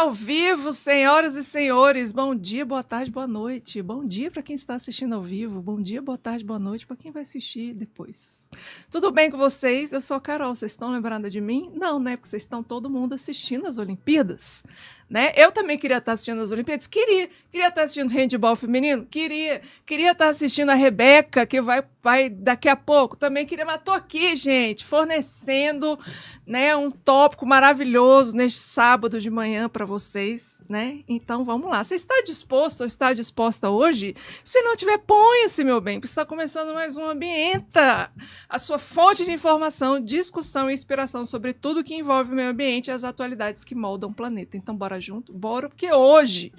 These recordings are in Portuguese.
ao vivo, senhoras e senhores. Bom dia, boa tarde, boa noite. Bom dia para quem está assistindo ao vivo. Bom dia, boa tarde, boa noite para quem vai assistir depois. Tudo bem com vocês? Eu sou a Carol. Vocês estão lembrando de mim? Não, né? Porque vocês estão todo mundo assistindo as Olimpíadas. Né? Eu também queria estar assistindo as Olimpíadas. Queria estar assistindo handebol feminino. Queria estar assistindo a Rebeca, que vai daqui a pouco. Também queria, mas estou aqui, gente, fornecendo, né, um tópico maravilhoso neste sábado de manhã para vocês, né? Então vamos lá. Você está disposto ou está disposta hoje? Se não tiver, ponha-se, meu bem, porque está começando mais um Ambienta, a sua fonte de informação, discussão e inspiração sobre tudo que envolve o meio ambiente e as atualidades que moldam o planeta. Então bora junto? Bora, porque hoje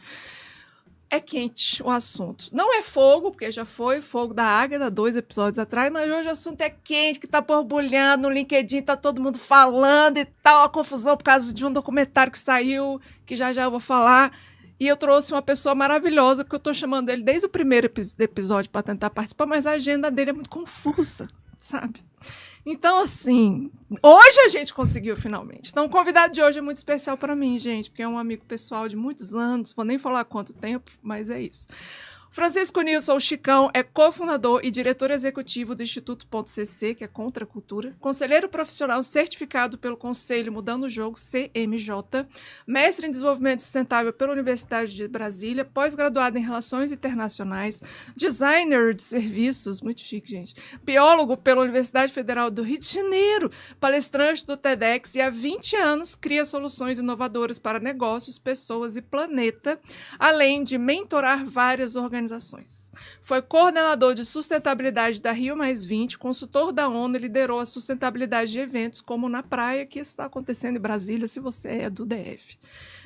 é quente o assunto. Não é fogo, porque já foi fogo da Águeda 2 episódios atrás, mas hoje o assunto é quente, que tá borbulhando no LinkedIn, tá todo mundo falando e tal, a confusão por causa de um documentário que saiu, que já eu vou falar. E eu trouxe uma pessoa maravilhosa, porque eu tô chamando ele desde o primeiro episódio para tentar participar, mas a agenda dele é muito confusa, sabe? Então, assim, hoje a gente conseguiu finalmente. Então, o convidado de hoje é muito especial para mim, gente, porque é um amigo pessoal de muitos anos, vou nem falar quanto tempo, mas é isso. Francisco Nilson Chicão é cofundador e diretor executivo do Instituto .cc, que é Contra a Cultura, conselheiro profissional certificado pelo Conselho Mudando o Jogo, CMJ, mestre em desenvolvimento sustentável pela Universidade de Brasília, pós-graduado em Relações Internacionais, designer de serviços, muito chique, gente, biólogo pela Universidade Federal do Rio de Janeiro, palestrante do TEDx e há 20 anos cria soluções inovadoras para negócios, pessoas e planeta, além de mentorar várias organizações. Foi coordenador de sustentabilidade da Rio+20, consultor da ONU e liderou a sustentabilidade de eventos como Na Praia, que está acontecendo em Brasília, se você é do DF.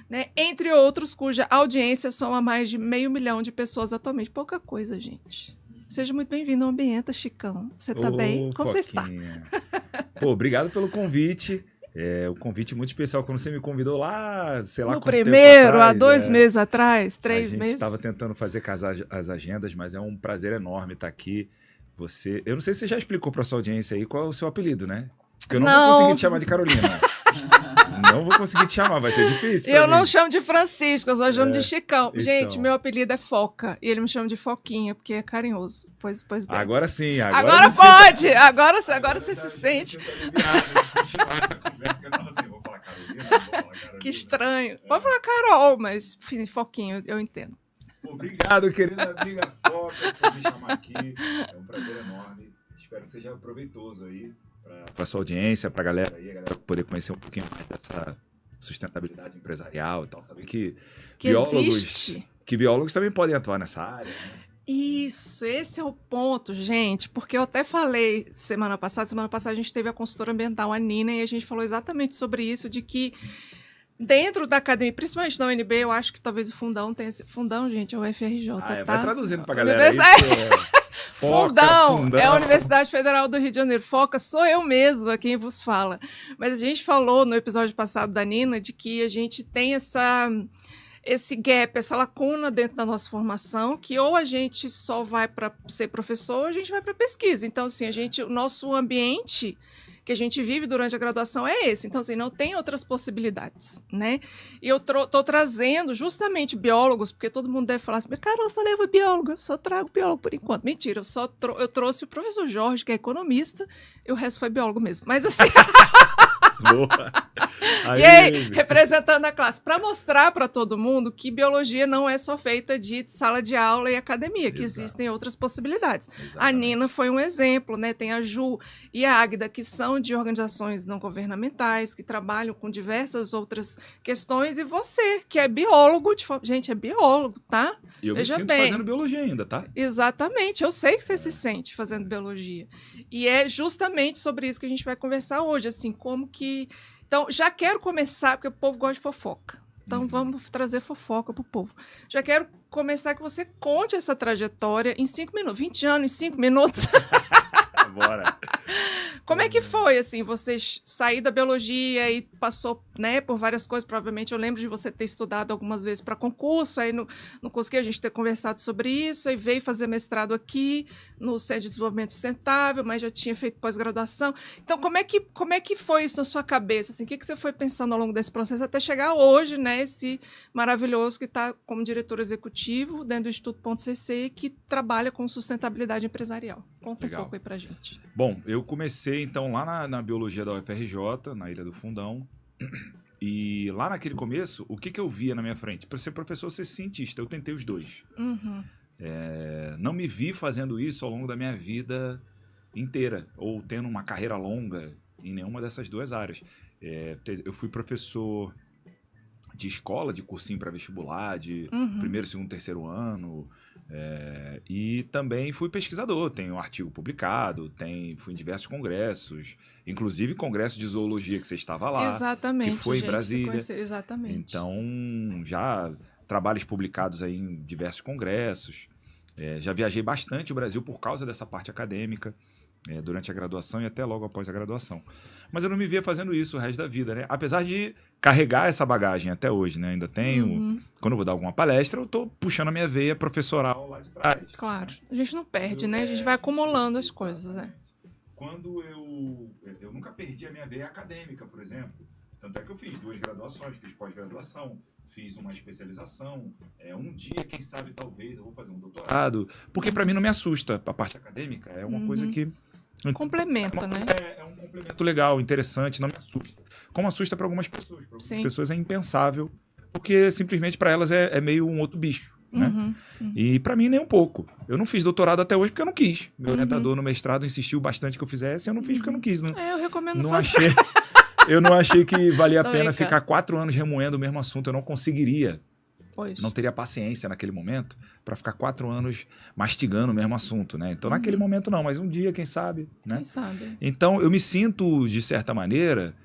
Né? Entre outros, cuja audiência soma mais de 500 mil de pessoas atualmente. Pouca coisa, gente. Seja muito bem-vindo ao Ambienta, Chicão. Você tá bem? Como você está? Pô, obrigado pelo convite. É um convite muito especial quando você me convidou lá, sei lá, no quanto tempo primeiro, atrás, há 2 meses atrás, 3 meses. A gente estava tentando fazer casar as agendas, mas é um prazer enorme estar aqui. Eu não sei se você já explicou para sua audiência aí qual é o seu apelido, né? Porque eu não vou conseguir te chamar de Carolina. Não vou conseguir te chamar, vai ser difícil. Eu não chamo de Francisco, eu só chamo de Chicão. Então. Gente, meu apelido é Foca. E ele me chama de Foquinha, porque é carinhoso. Pois bem. Agora sim. Agora pode! Agora você se sente. Que estranho. Pode falar Carol, mas Foquinha, eu entendo. Obrigado, querida amiga Foca, por me chamar aqui. É um prazer enorme. Espero que seja proveitoso aí para a sua audiência, para a galera poder conhecer um pouquinho mais dessa sustentabilidade empresarial e tal. Saber que biólogos também podem atuar nessa área, né? Isso, esse é o ponto, gente, porque eu até falei semana passada a gente teve a consultora ambiental, a Nina, e a gente falou exatamente sobre isso, de que dentro da academia, principalmente na UNB, eu acho que talvez o Fundão tenha... Fundão, gente, é o FRJ, tá? Vai traduzindo pra galera aí. Fundão é a Universidade Federal do Rio de Janeiro. Foca sou eu mesma quem vos fala. Mas a gente falou no episódio passado da Nina de que a gente tem esse gap, essa lacuna dentro da nossa formação, que ou a gente só vai para ser professor ou a gente vai para pesquisa. Então, assim, o nosso ambiente que a gente vive durante a graduação é esse. Então, assim, não tem outras possibilidades, né? E eu tô trazendo justamente biólogos, porque todo mundo deve falar assim, cara, eu só levo biólogo, eu só trago biólogo por enquanto. Mentira, eu trouxe o professor Jorge, que é economista, e o resto foi biólogo mesmo. Mas, assim... Boa. E aí, representando a classe, para mostrar para todo mundo que biologia não é só feita de sala de aula e academia, que existem outras possibilidades. Exatamente. A Nina foi um exemplo, né? Tem a Ju e a Águeda, que são de organizações não governamentais, que trabalham com diversas outras questões, e você, que é biólogo, gente, é biólogo, tá? E eu me sinto fazendo biologia ainda, tá? Exatamente, eu sei que você se sente fazendo biologia. E é justamente sobre isso que a gente vai conversar hoje, assim, como que... Então, já quero começar, porque o povo gosta de fofoca. Então, vamos trazer fofoca pro povo. Já quero começar que você conte essa trajetória em 5 minutos. 20 anos em 5 minutos. Bora. Como é que foi, assim, você sair da biologia e passou né, por várias coisas. Provavelmente eu lembro de você ter estudado algumas vezes para concurso, aí não consegui a gente ter conversado sobre isso, aí veio fazer mestrado aqui no Centro de Desenvolvimento Sustentável, mas já tinha feito pós-graduação. Então, como é que foi isso na sua cabeça? Assim, o que você foi pensando ao longo desse processo até chegar hoje, né, esse maravilhoso que está como diretor executivo dentro do Instituto Ponto CC, que trabalha com sustentabilidade empresarial. Conta Legal. um pouco aí pra gente. Bom, eu comecei então lá na biologia da UFRJ, na Ilha do Fundão. E lá naquele começo, o que eu via na minha frente? Para ser professor, ser cientista. Eu tentei os dois. Uhum. Não me vi fazendo isso ao longo da minha vida inteira, ou tendo uma carreira longa em nenhuma dessas duas áreas. Eu fui professor de escola, de cursinho para vestibular, de primeiro, segundo, terceiro ano, e também fui pesquisador, tenho um artigo publicado, fui em diversos congressos, inclusive congresso de zoologia que você estava lá, exatamente, que foi gente, em Brasília. Exatamente. Então, já trabalhos publicados aí em diversos congressos, já viajei bastante o Brasil por causa dessa parte acadêmica, durante a graduação e até logo após a graduação. Mas eu não me via fazendo isso o resto da vida, né? Apesar de carregar essa bagagem até hoje, né? Ainda tenho... Quando eu vou dar alguma palestra, eu tô puxando a minha veia professoral lá de trás. Claro. A gente não perde, né? A gente vai acumulando as coisas, Quando eu nunca perdi a minha veia acadêmica, por exemplo. Tanto é que eu fiz 2 graduações, fiz pós-graduação, fiz uma especialização. Um dia, quem sabe, talvez, eu vou fazer um doutorado. Porque para mim não me assusta. A parte acadêmica é uma coisa que... complementa, né? É um complemento legal, interessante, não me assusta. Como assusta para algumas pessoas. Para algumas pessoas é impensável, porque simplesmente para elas é meio um outro bicho. Né? E para mim nem um pouco. Eu não fiz doutorado até hoje porque eu não quis. Meu orientador no mestrado insistiu bastante que eu fizesse, eu não fiz porque eu não quis. Eu recomendo não fazer. Eu não achei que valia a pena ficar 4 anos remoendo o mesmo assunto. Eu não conseguiria. Não teria paciência naquele momento para ficar 4 anos mastigando o mesmo assunto, né? Então, naquele momento não, mas um dia, quem sabe, né? Quem sabe? Então, eu me sinto, de certa maneira,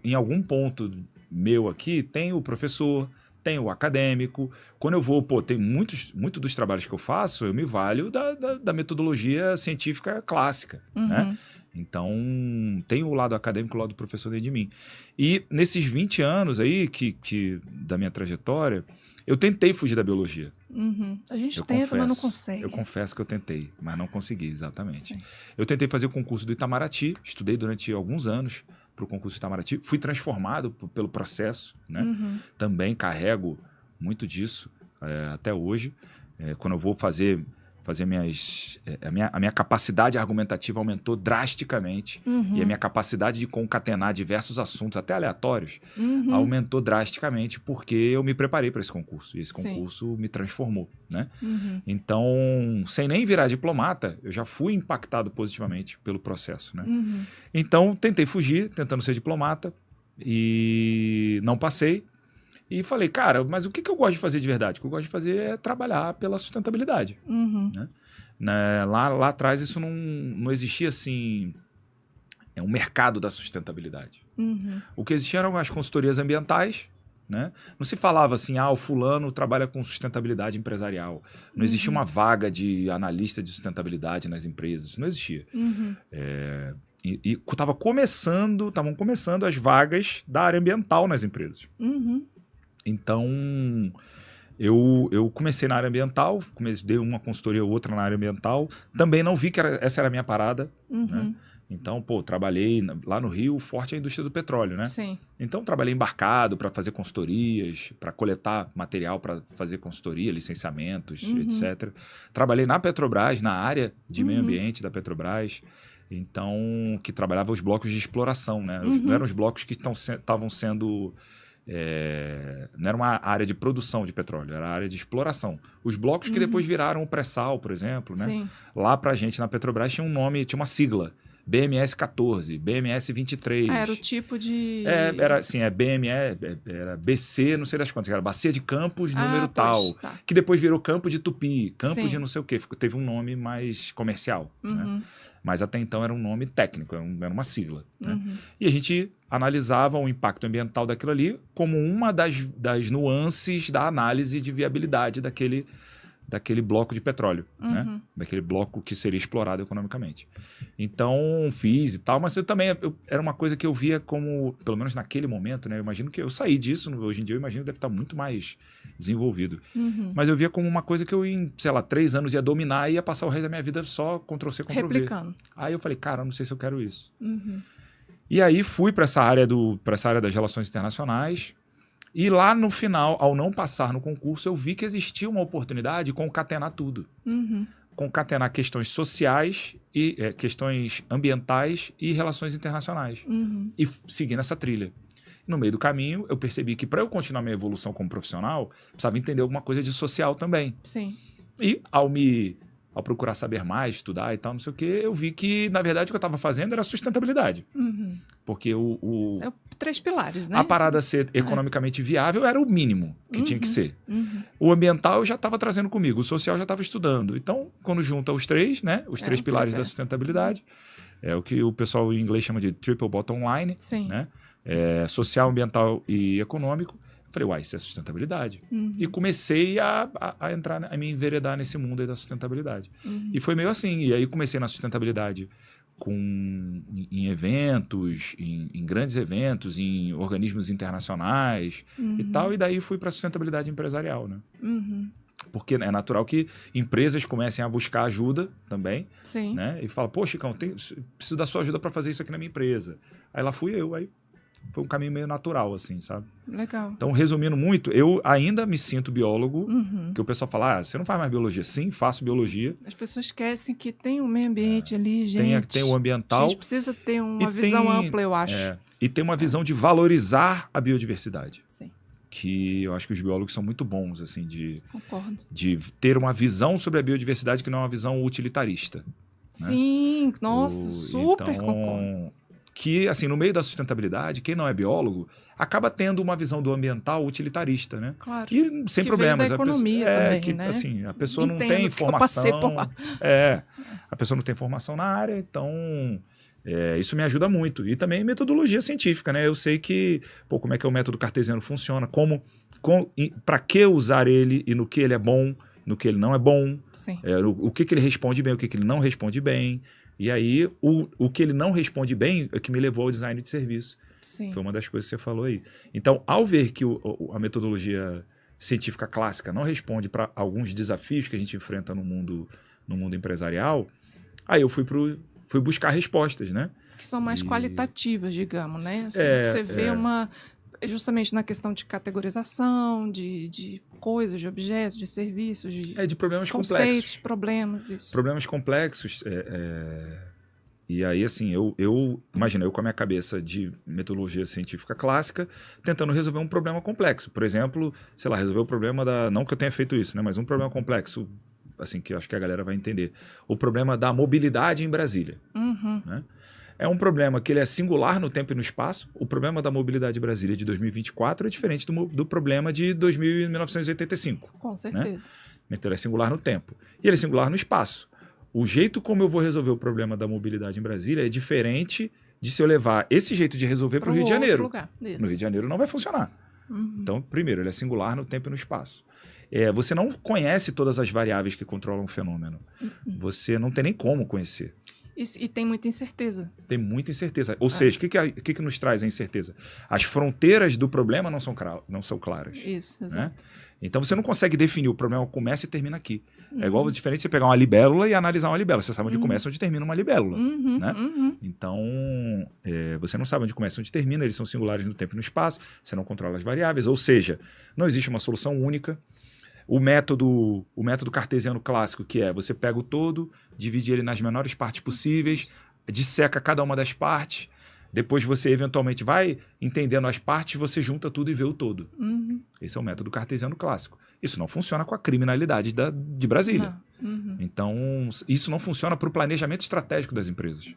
em algum ponto meu aqui, tem o professor, tem o acadêmico. Quando eu vou, tem muito dos trabalhos que eu faço, eu me valho da metodologia científica clássica, né? Então, tem o lado acadêmico e o lado do professor dentro de mim. E nesses 20 anos aí da minha trajetória, eu tentei fugir da biologia. A gente tenta, mas não consegue. Eu confesso que eu tentei, mas não consegui, exatamente. Sim. Eu tentei fazer o concurso do Itamaraty, estudei durante alguns anos para o concurso do Itamaraty, fui transformado pelo processo, né? Também carrego muito disso até hoje. Quando eu vou fazer a minha capacidade argumentativa aumentou drasticamente e a minha capacidade de concatenar diversos assuntos, até aleatórios, aumentou drasticamente porque eu me preparei para esse concurso e esse concurso me transformou, né? Então, sem nem virar diplomata, eu já fui impactado positivamente pelo processo, né? Então, tentei fugir, tentando ser diplomata e não passei. E falei, cara, mas o que eu gosto de fazer de verdade? O que eu gosto de fazer é trabalhar pela sustentabilidade. Né? Lá atrás isso não existia assim, um mercado da sustentabilidade. O que existia eram as consultorias ambientais, né? Não se falava assim, o fulano trabalha com sustentabilidade empresarial. Não existia uma vaga de analista de sustentabilidade nas empresas. Isso não existia. E estavam começando as vagas da área ambiental nas empresas. Então, eu comecei na área ambiental, dei uma consultoria ou outra na área ambiental. Também não vi que essa era a minha parada. Né? Então, trabalhei lá no Rio, forte a indústria do petróleo, né? Sim. Então, trabalhei embarcado para fazer consultorias, para coletar material para fazer consultoria, licenciamentos, etc. Trabalhei na Petrobras, na área de meio ambiente da Petrobras. Então, que trabalhava os blocos de exploração, né? Não eram os blocos que estavam sendo... não era uma área de produção de petróleo, era a área de exploração. Os blocos que depois viraram o pré-sal, por exemplo, né? Sim. Lá pra gente na Petrobras tinha um nome, tinha uma sigla, BMS 14, BMS 23. Era o tipo de... Era assim, era BC, não sei das quantas, era Bacia de Campos, número tal, que depois virou Campo de Tupi, Campo de não sei o quê, teve um nome mais comercial, né? Mas até então era um nome técnico, era uma sigla. Né? E a gente analisava o impacto ambiental daquilo ali como uma das nuances da análise de viabilidade daquele bloco de petróleo, né? Daquele bloco que seria explorado economicamente. Então, fiz e tal, mas era uma coisa que eu via como, pelo menos naquele momento, né? Eu imagino que eu saí disso, hoje em dia eu imagino que deve estar muito mais desenvolvido. Mas eu via como uma coisa que eu, em, sei lá, 3 anos ia dominar e ia passar o resto da minha vida só Ctrl-C, Ctrl-V. Replicando. Aí eu falei, cara, eu não sei se eu quero isso. E aí fui para essa área das relações internacionais. E lá no final, ao não passar no concurso, eu vi que existia uma oportunidade de concatenar tudo. Concatenar questões sociais, e questões ambientais e relações internacionais. E seguir nessa trilha. No meio do caminho, eu percebi que para eu continuar minha evolução como profissional, precisava entender alguma coisa de social também. Sim. E ao procurar saber mais, estudar e tal, não sei o quê, eu vi que, na verdade, o que eu estava fazendo era sustentabilidade. Porque São 3 pilares, né? a parada ser economicamente viável era o mínimo que tinha que ser. O ambiental eu já estava trazendo comigo, o social já estava estudando. Então, quando junta os 3, né, os 3 pilares da sustentabilidade, é o que o pessoal em inglês chama de triple bottom line, Sim. né? Social, ambiental e econômico. Falei, uai, isso é sustentabilidade. E comecei a entrar, a me enveredar nesse mundo aí da sustentabilidade. E foi meio assim. E aí comecei na sustentabilidade em eventos, em grandes eventos, em organismos internacionais e tal. E daí fui para a sustentabilidade empresarial, né? Porque é natural que empresas comecem a buscar ajuda também. Sim. Né? E fala, pô, Chicão, preciso da sua ajuda para fazer isso aqui na minha empresa. Aí lá fui eu, aí foi um caminho meio natural, assim, sabe? Legal. Então, resumindo muito, eu ainda me sinto biólogo, que o pessoal fala, você não faz mais biologia? Sim, faço biologia. As pessoas esquecem que tem um meio ambiente ali, gente. Tem o ambiental. A gente precisa ter uma visão ampla, eu acho. E tem uma visão de valorizar a biodiversidade. Sim. Que eu acho que os biólogos são muito bons, assim, Concordo. de ter uma visão sobre a biodiversidade que não é uma visão utilitarista. Sim, nossa, super concordo. Que, assim, no meio da sustentabilidade, quem não é biólogo acaba tendo uma visão do ambiental utilitarista, né? Claro. E sem que problemas. Veio da economia também, né? Assim, a pessoa Entendo não tem que eu passei por formação. lá. A pessoa não tem formação na área, então isso me ajuda muito. E também metodologia científica, né? Eu sei que, como é que o método cartesiano funciona, para que usar ele e no que ele é bom, no que ele não é bom, Sim. O que ele responde bem, o que ele não responde bem. E aí, o que ele não responde bem é que me levou ao design de serviço. Sim. Foi uma das coisas que você falou aí. Então, ao ver que a metodologia científica clássica não responde para alguns desafios que a gente enfrenta no mundo empresarial, aí eu fui buscar respostas, né? Que são mais qualitativas, digamos, né? Assim, você vê justamente na questão de categorização, de coisas, de objetos, de serviços, de problemas conceitos, complexos. Problemas, isso. Problemas complexos. E aí, assim, imagina, eu com a minha cabeça de metodologia científica clássica, tentando resolver um problema complexo. Por exemplo, sei lá, resolver o problema não que eu tenha feito isso, né? Mas um problema complexo, assim, que eu acho que a galera vai entender. O problema da mobilidade em Brasília. Né? É um problema que ele é singular no tempo e no espaço. O problema da mobilidade em Brasília de 2024 é diferente do problema de 1985. Com certeza. Né? Então ele é singular no tempo. E ele é singular no espaço. O jeito como eu vou resolver o problema da mobilidade em Brasília é diferente de se eu levar esse jeito de resolver para o Rio de Janeiro. Lugar. Isso. No Rio de Janeiro não vai funcionar. Então, primeiro, ele é singular no tempo e no espaço. Você não conhece todas as variáveis que controlam o fenômeno. Você não tem nem como conhecer. E tem muita incerteza. Tem muita incerteza. Ou seja, o que nos traz a incerteza? As fronteiras do problema não são claras. Isso, exato. Né? Então você não consegue definir o problema começa e termina aqui. É igual diferente você pegar uma libélula e analisar uma libélula. Você sabe onde começa e onde termina uma libélula. Né? Então, você não sabe onde começa e onde termina. Eles são singulares no tempo e no espaço. Você não controla as variáveis. Ou seja, não existe uma solução única. O método cartesiano clássico, que é você pega o todo, divide ele nas menores partes possíveis, disseca cada uma das partes, depois você eventualmente vai entendendo as partes, você junta tudo e vê o todo. Esse é o método cartesiano clássico. Isso não funciona com a criminalidade de Brasília. Então, isso não funciona para o planejamento estratégico das empresas.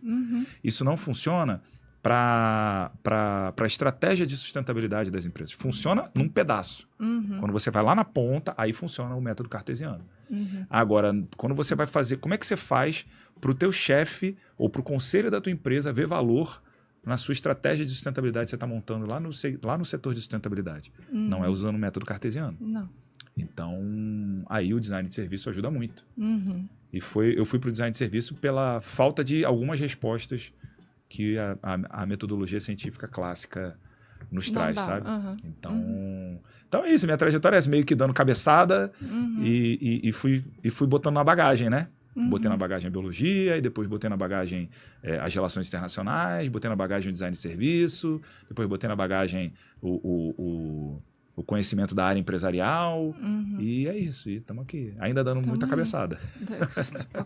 Isso não funciona para a estratégia de sustentabilidade das empresas. Funciona num pedaço. Quando você vai lá na ponta, aí funciona o método cartesiano. Agora, quando você vai fazer... Como é que você faz para o teu chefe ou para o conselho da tua empresa ver valor na sua estratégia de sustentabilidade que você está montando lá no setor de sustentabilidade? Não é usando o método cartesiano. Não. Então, aí o design de serviço ajuda muito. Uhum. E eu fui para o design de serviço pela falta de algumas respostas que a metodologia científica clássica nos traz, sabe? Uhum. Então é isso, minha trajetória é essa, meio que dando cabeçada e fui botando na bagagem, né? Botei na bagagem a biologia, e depois botei na bagagem as relações internacionais, botei na bagagem o design de serviço, depois botei na bagagem o conhecimento da área empresarial, e é isso, e estamos aqui, ainda dando muita cabeçada.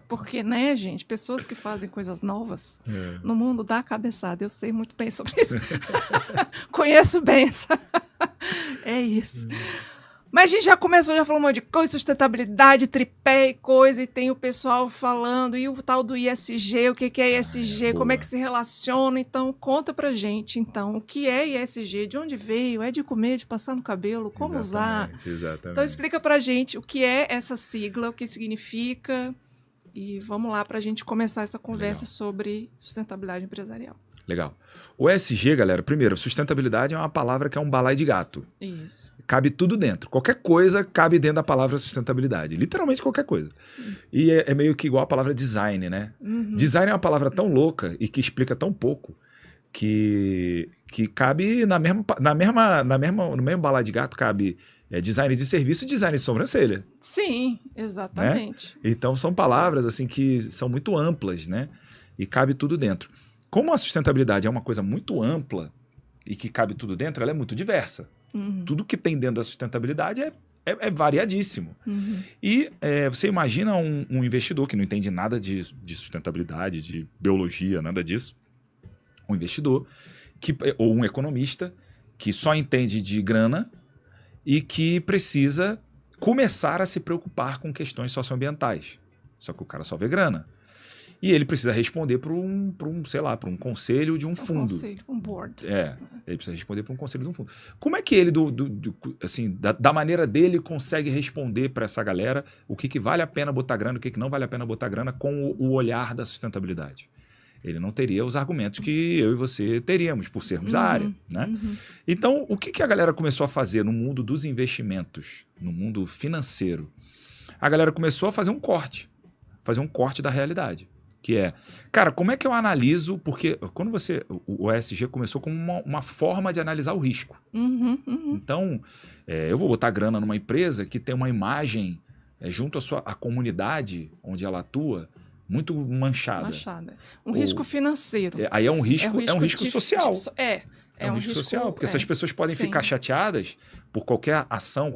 Porque, né, gente, pessoas que fazem coisas novas no mundo dá cabeçada, eu sei muito bem sobre isso. Conheço bem essa... É isso. Mas a gente já falou um monte de coisa, sustentabilidade, tripé e coisa, e tem o pessoal falando, e o tal do ISG, o que é ISG, como é que se relaciona, então conta pra gente, então, o que é ISG, de onde veio, é de comer, de passar no cabelo, como usar? Exatamente. Então explica pra gente o que é essa sigla, o que significa, e vamos lá pra gente começar essa conversa sobre sustentabilidade empresarial. Legal. O ESG, galera, primeiro, sustentabilidade é uma palavra que é um balaio de gato. Isso. Cabe tudo dentro. Qualquer coisa cabe dentro da palavra sustentabilidade. Literalmente qualquer coisa. E é meio que igual a palavra design, né? Design é uma palavra tão louca e que explica tão pouco que cabe no mesmo balaio de gato cabe design de serviço e design de sobrancelha. Sim, exatamente. Né? Então são palavras assim que são muito amplas, né? E cabe tudo dentro. Como a sustentabilidade é uma coisa muito ampla e que cabe tudo dentro, ela é muito diversa. Tudo que tem dentro da sustentabilidade é variadíssimo. E você imagina um investidor que não entende nada de sustentabilidade, de biologia, nada disso. Um investidor ou um economista que só entende de grana e que precisa começar a se preocupar com questões socioambientais. Só que o cara só vê grana. E ele precisa responder para um conselho de um fundo. Um conselho, um board. Ele precisa responder para um conselho de um fundo. Como é que ele, assim, da maneira dele, consegue responder para essa galera o que vale a pena botar grana, o que não vale a pena botar grana com o olhar da sustentabilidade? Ele não teria os argumentos que eu e você teríamos por sermos da área, né? Então, o que a galera começou a fazer no mundo dos investimentos, no mundo financeiro? A galera começou a fazer um corte da realidade. Que é, cara, como é que eu analiso? Porque quando o ESG começou como uma forma de analisar o risco. Então, eu vou botar grana numa empresa que tem uma imagem junto à comunidade onde ela atua muito manchada. Risco financeiro. Aí é um risco social. É um risco social, porque essas pessoas podem ficar chateadas por qualquer ação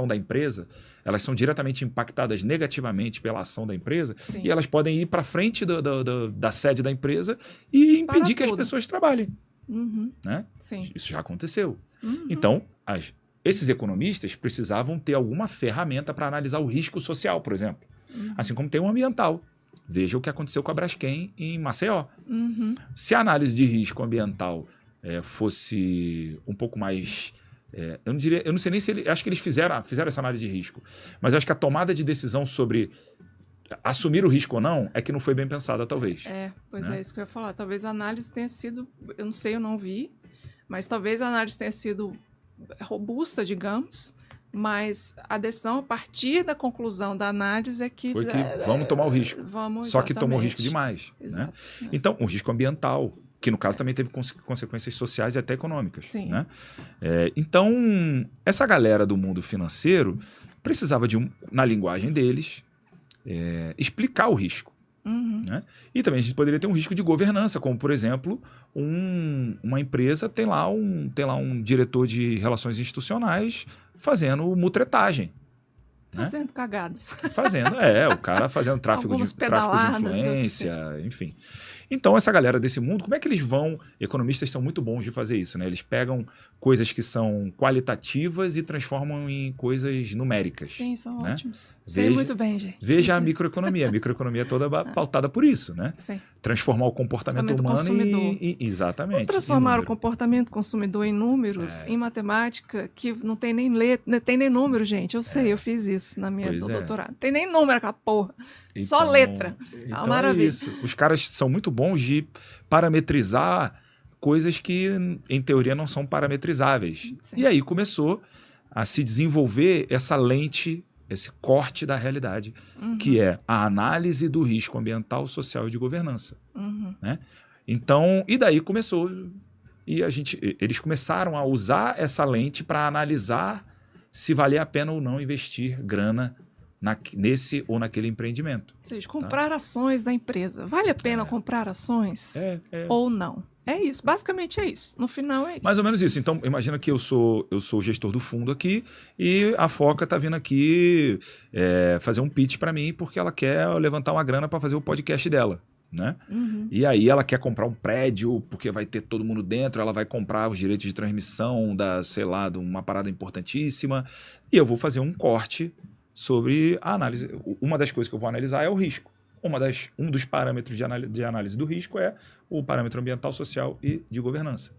da empresa, elas são diretamente impactadas negativamente pela ação da empresa, e elas podem ir para frente da sede da empresa e impedir que as pessoas trabalhem. Né? Isso já aconteceu. Então, esses economistas precisavam ter alguma ferramenta para analisar o risco social, por exemplo. Assim como tem o ambiental. Veja o que aconteceu com a Braskem em Maceió. Se a análise de risco ambiental fosse um pouco mais... eu não sei nem se acho que eles fizeram essa análise de risco, mas eu acho que a tomada de decisão sobre assumir o risco ou não é que não foi bem pensada, talvez. É isso que eu ia falar. Talvez a análise tenha sido... Eu não sei, eu não vi, mas talvez a análise tenha sido robusta, digamos... Mas a decisão, a partir da conclusão da análise, é que... Foi que vamos tomar o risco. Só que tomou risco demais. Exato. Né? Então, o risco ambiental, que no caso também teve consequências sociais e até econômicas. Né? Então, essa galera do mundo financeiro precisava na linguagem deles, explicar o risco. Né? E também a gente poderia ter um risco de governança, como, por exemplo, uma empresa tem lá um diretor de relações institucionais fazendo mutretagem. Fazendo cagadas. O cara fazendo tráfico de influência, enfim. Então, essa galera desse mundo, como é que eles vão... Economistas são muito bons de fazer isso, né? Eles pegam coisas que são qualitativas e transformam em coisas numéricas. Sim, são né? ótimos. Sei muito bem, gente. Veja a microeconomia. A microeconomia é toda pautada por isso, né? Sim. Transformar o comportamento humano exatamente. Vamos transformar o comportamento consumidor em números, em matemática, que não tem nem tem nem número, gente. Eu sei, eu fiz isso no doutorado. Tem nem número aquela porra. Então, só letra. Então maravilha. É isso. Os caras são muito bons de parametrizar coisas que, em teoria, não são parametrizáveis. Sim. E aí começou a se desenvolver essa lente, esse corte da realidade, que é a análise do risco ambiental, social e de governança. Né? Então, e daí começou, e eles começaram a usar essa lente para analisar se valia a pena ou não investir grana nesse ou naquele empreendimento. Ou seja, comprar ações da empresa. Vale a pena comprar ações ou não? É isso, basicamente é isso. No final é isso. Mais ou menos isso. Então, imagina que eu sou o gestor do fundo aqui e a Foca está vindo aqui fazer um pitch para mim porque ela quer levantar uma grana para fazer o podcast dela. Né? E aí ela quer comprar um prédio porque vai ter todo mundo dentro, ela vai comprar os direitos de transmissão de uma parada importantíssima e eu vou fazer um corte sobre a análise. Uma das coisas que eu vou analisar é o risco. Um dos parâmetros de análise do risco é o parâmetro ambiental, social e de governança.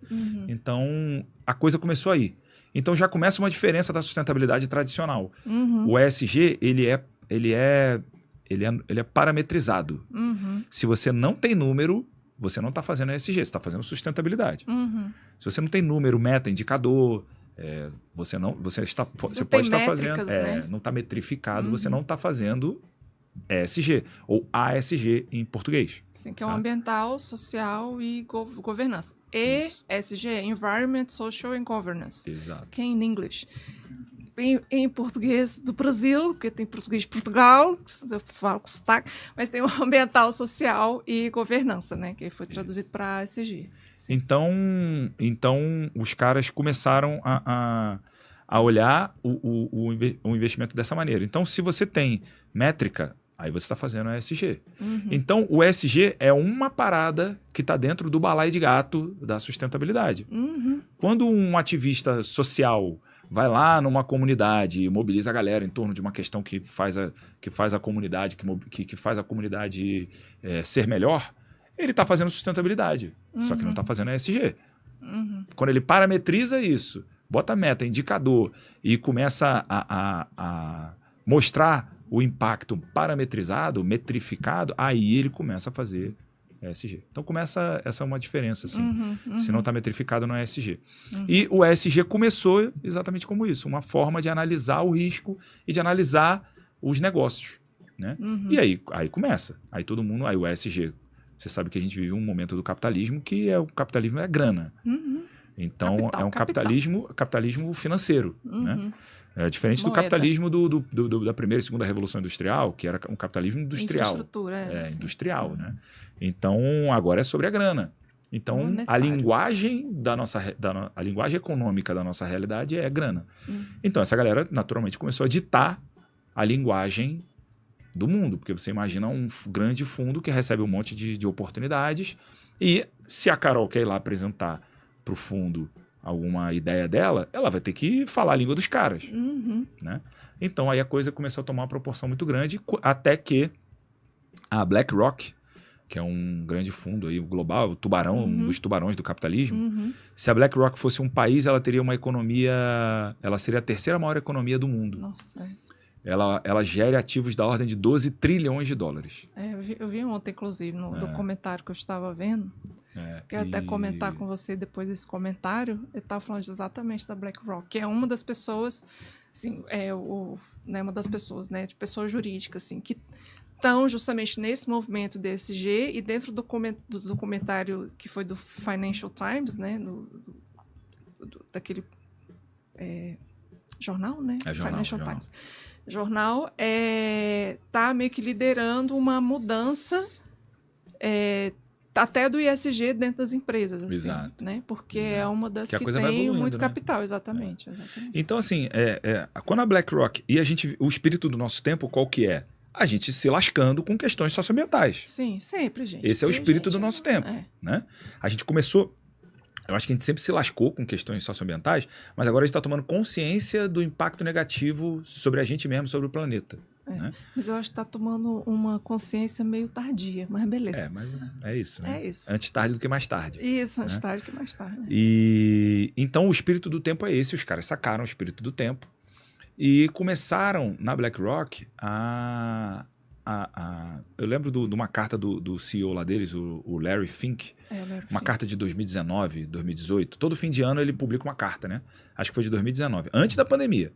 Então, a coisa começou aí. Então, já começa uma diferença da sustentabilidade tradicional. O ESG, ele é parametrizado. Se você não tem número, você não está fazendo ESG, você está fazendo sustentabilidade. Se você não tem número, meta, indicador, você pode estar fazendo, né? Não está metrificado, você não está fazendo ESG, ou ASG em português. Sim, que é o ambiental, social e governança. ESG, Environment, Social and Governance. Exato. Que é em inglês. Em português do Brasil, porque tem português de Portugal, eu falo com sotaque, mas tem o ambiental, social e governança, né? Que foi traduzido para ASG. Então, os caras começaram a olhar o investimento dessa maneira. Então, se você tem métrica, aí você está fazendo a ESG. Então, o ESG é uma parada que está dentro do balaio de gato da sustentabilidade. Quando um ativista social vai lá numa comunidade e mobiliza a galera em torno de uma questão que faz a comunidade, que faz a comunidade ser melhor, ele está fazendo sustentabilidade, só que não está fazendo ESG. Quando ele parametriza isso, bota meta, indicador e começa a mostrar o impacto parametrizado, metrificado, aí ele começa a fazer ESG. Então essa é uma diferença, assim. Se não está metrificado, não é ESG. E o ESG começou exatamente como isso, uma forma de analisar o risco e de analisar os negócios. Né? E aí começa. Aí o ESG, você sabe que a gente vive um momento do capitalismo que o capitalismo é grana. Então é um capitalismo financeiro. Né? É diferente do capitalismo da primeira e segunda revolução industrial, que era um capitalismo industrial. Infraestrutura, industrial, né? Então, agora é sobre a grana. Então, a linguagem a linguagem econômica da nossa realidade é grana. Então, essa galera, naturalmente, começou a ditar a linguagem do mundo, porque você imagina um grande fundo que recebe um monte de oportunidades e se a Carol quer ir lá apresentar para o fundo alguma ideia dela, ela vai ter que falar a língua dos caras. Né? Então, aí a coisa começou a tomar uma proporção muito grande, até que a BlackRock, que é um grande fundo aí, global, o tubarão, um dos tubarões do capitalismo, se a BlackRock fosse um país, ela teria uma economia, ela seria a terceira maior economia do mundo. Nossa, Ela gere ativos da ordem de 12 trilhões de dólares. Eu vi ontem, inclusive, no documentário que eu estava vendo. Quero até comentar com você depois desse comentário. Eu estava falando exatamente da BlackRock, que é uma das pessoas, assim, uma das pessoas, né, de pessoa jurídica, assim, que estão justamente nesse movimento do ESG e dentro do documentário que foi do Financial Times, né, daquele jornal, né? Financial Times. Jornal está meio que liderando uma mudança até do ESG dentro das empresas, assim, Exato. Né? Porque é uma das que tem muito né? capital, exatamente. Então, assim, quando a BlackRock o espírito do nosso tempo, qual que é? A gente se lascando com questões socioambientais. Sim, sempre, gente. Esse é o espírito do nosso tempo. Né? A gente começou... Eu acho que a gente sempre se lascou com questões socioambientais, mas agora a gente está tomando consciência do impacto negativo sobre a gente mesmo, sobre o planeta. Né? Mas eu acho que está tomando uma consciência meio tardia, mas beleza. Mas é isso. Né? É isso. Antes tarde do que mais tarde. Isso, antes tarde do que mais tarde. Né? E então o espírito do tempo é esse. Os caras sacaram o espírito do tempo e começaram na BlackRock a eu lembro de uma carta do CEO lá deles, o Larry Fink, uma carta de 2019, 2018. Todo fim de ano ele publica uma carta, né? Acho que foi de 2019, antes da pandemia.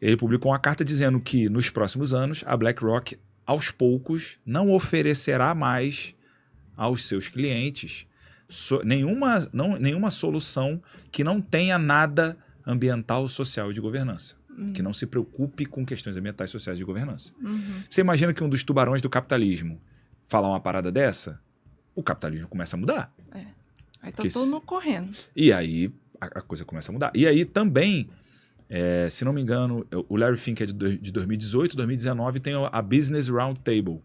Ele publicou uma carta dizendo que nos próximos anos a BlackRock, aos poucos, não oferecerá mais aos seus clientes nenhuma solução que não tenha nada ambiental, social e de governança. Que não se preocupe com questões ambientais, sociais e de governança. Você imagina que um dos tubarões do capitalismo falar uma parada dessa? O capitalismo começa a mudar. Aí tá todo mundo correndo. E aí a coisa começa a mudar. E aí também, se não me engano, o Larry Fink é de 2018, 2019 tem a Business Roundtable.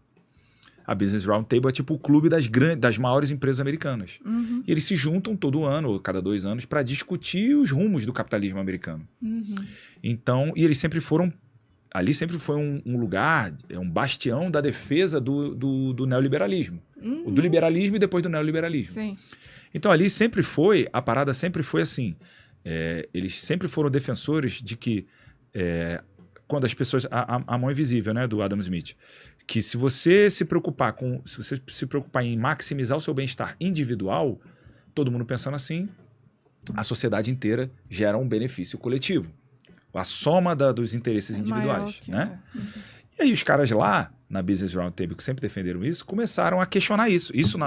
A Business Roundtable é tipo o clube das maiores empresas americanas. E eles se juntam todo ano, ou cada 2 anos, para discutir os rumos do capitalismo americano. Então, e eles sempre foram... Ali sempre foi um lugar, um bastião da defesa do neoliberalismo. Do liberalismo e depois do neoliberalismo. Sim. Então, ali sempre foi... A parada sempre foi assim. Eles sempre foram defensores de que... quando as pessoas... A mão invisível, né, do Adam Smith. Que se você se preocupar em maximizar o seu bem-estar individual, todo mundo pensando assim, a sociedade inteira gera um benefício coletivo. A soma dos interesses individuais. Né? E aí os caras lá, na Business Roundtable, que sempre defenderam isso, começaram a questionar isso. Isso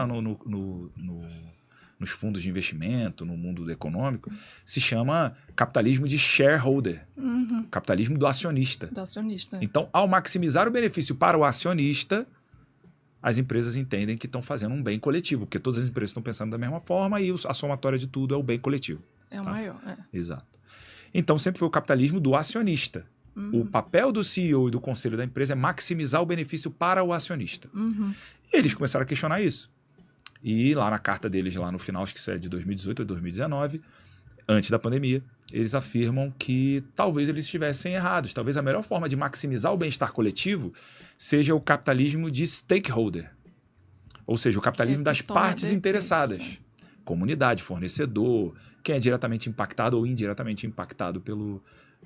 nos fundos de investimento, no mundo econômico, se chama capitalismo de shareholder. Capitalismo do acionista. Do acionista. Então, ao maximizar o benefício para o acionista, as empresas entendem que estão fazendo um bem coletivo, porque todas as empresas estão pensando da mesma forma e a somatória de tudo é o bem coletivo. É o maior. Exato. Então, sempre foi o capitalismo do acionista. O papel do CEO e do conselho da empresa é maximizar o benefício para o acionista. E eles começaram a questionar isso. E lá na carta deles, lá no final, acho que isso é de 2018 ou 2019, antes da pandemia, eles afirmam que talvez eles estivessem errados. Talvez a melhor forma de maximizar o bem-estar coletivo seja o capitalismo de stakeholder. Ou seja, o capitalismo das partes interessadas. Comunidade, fornecedor, quem é diretamente impactado ou indiretamente impactado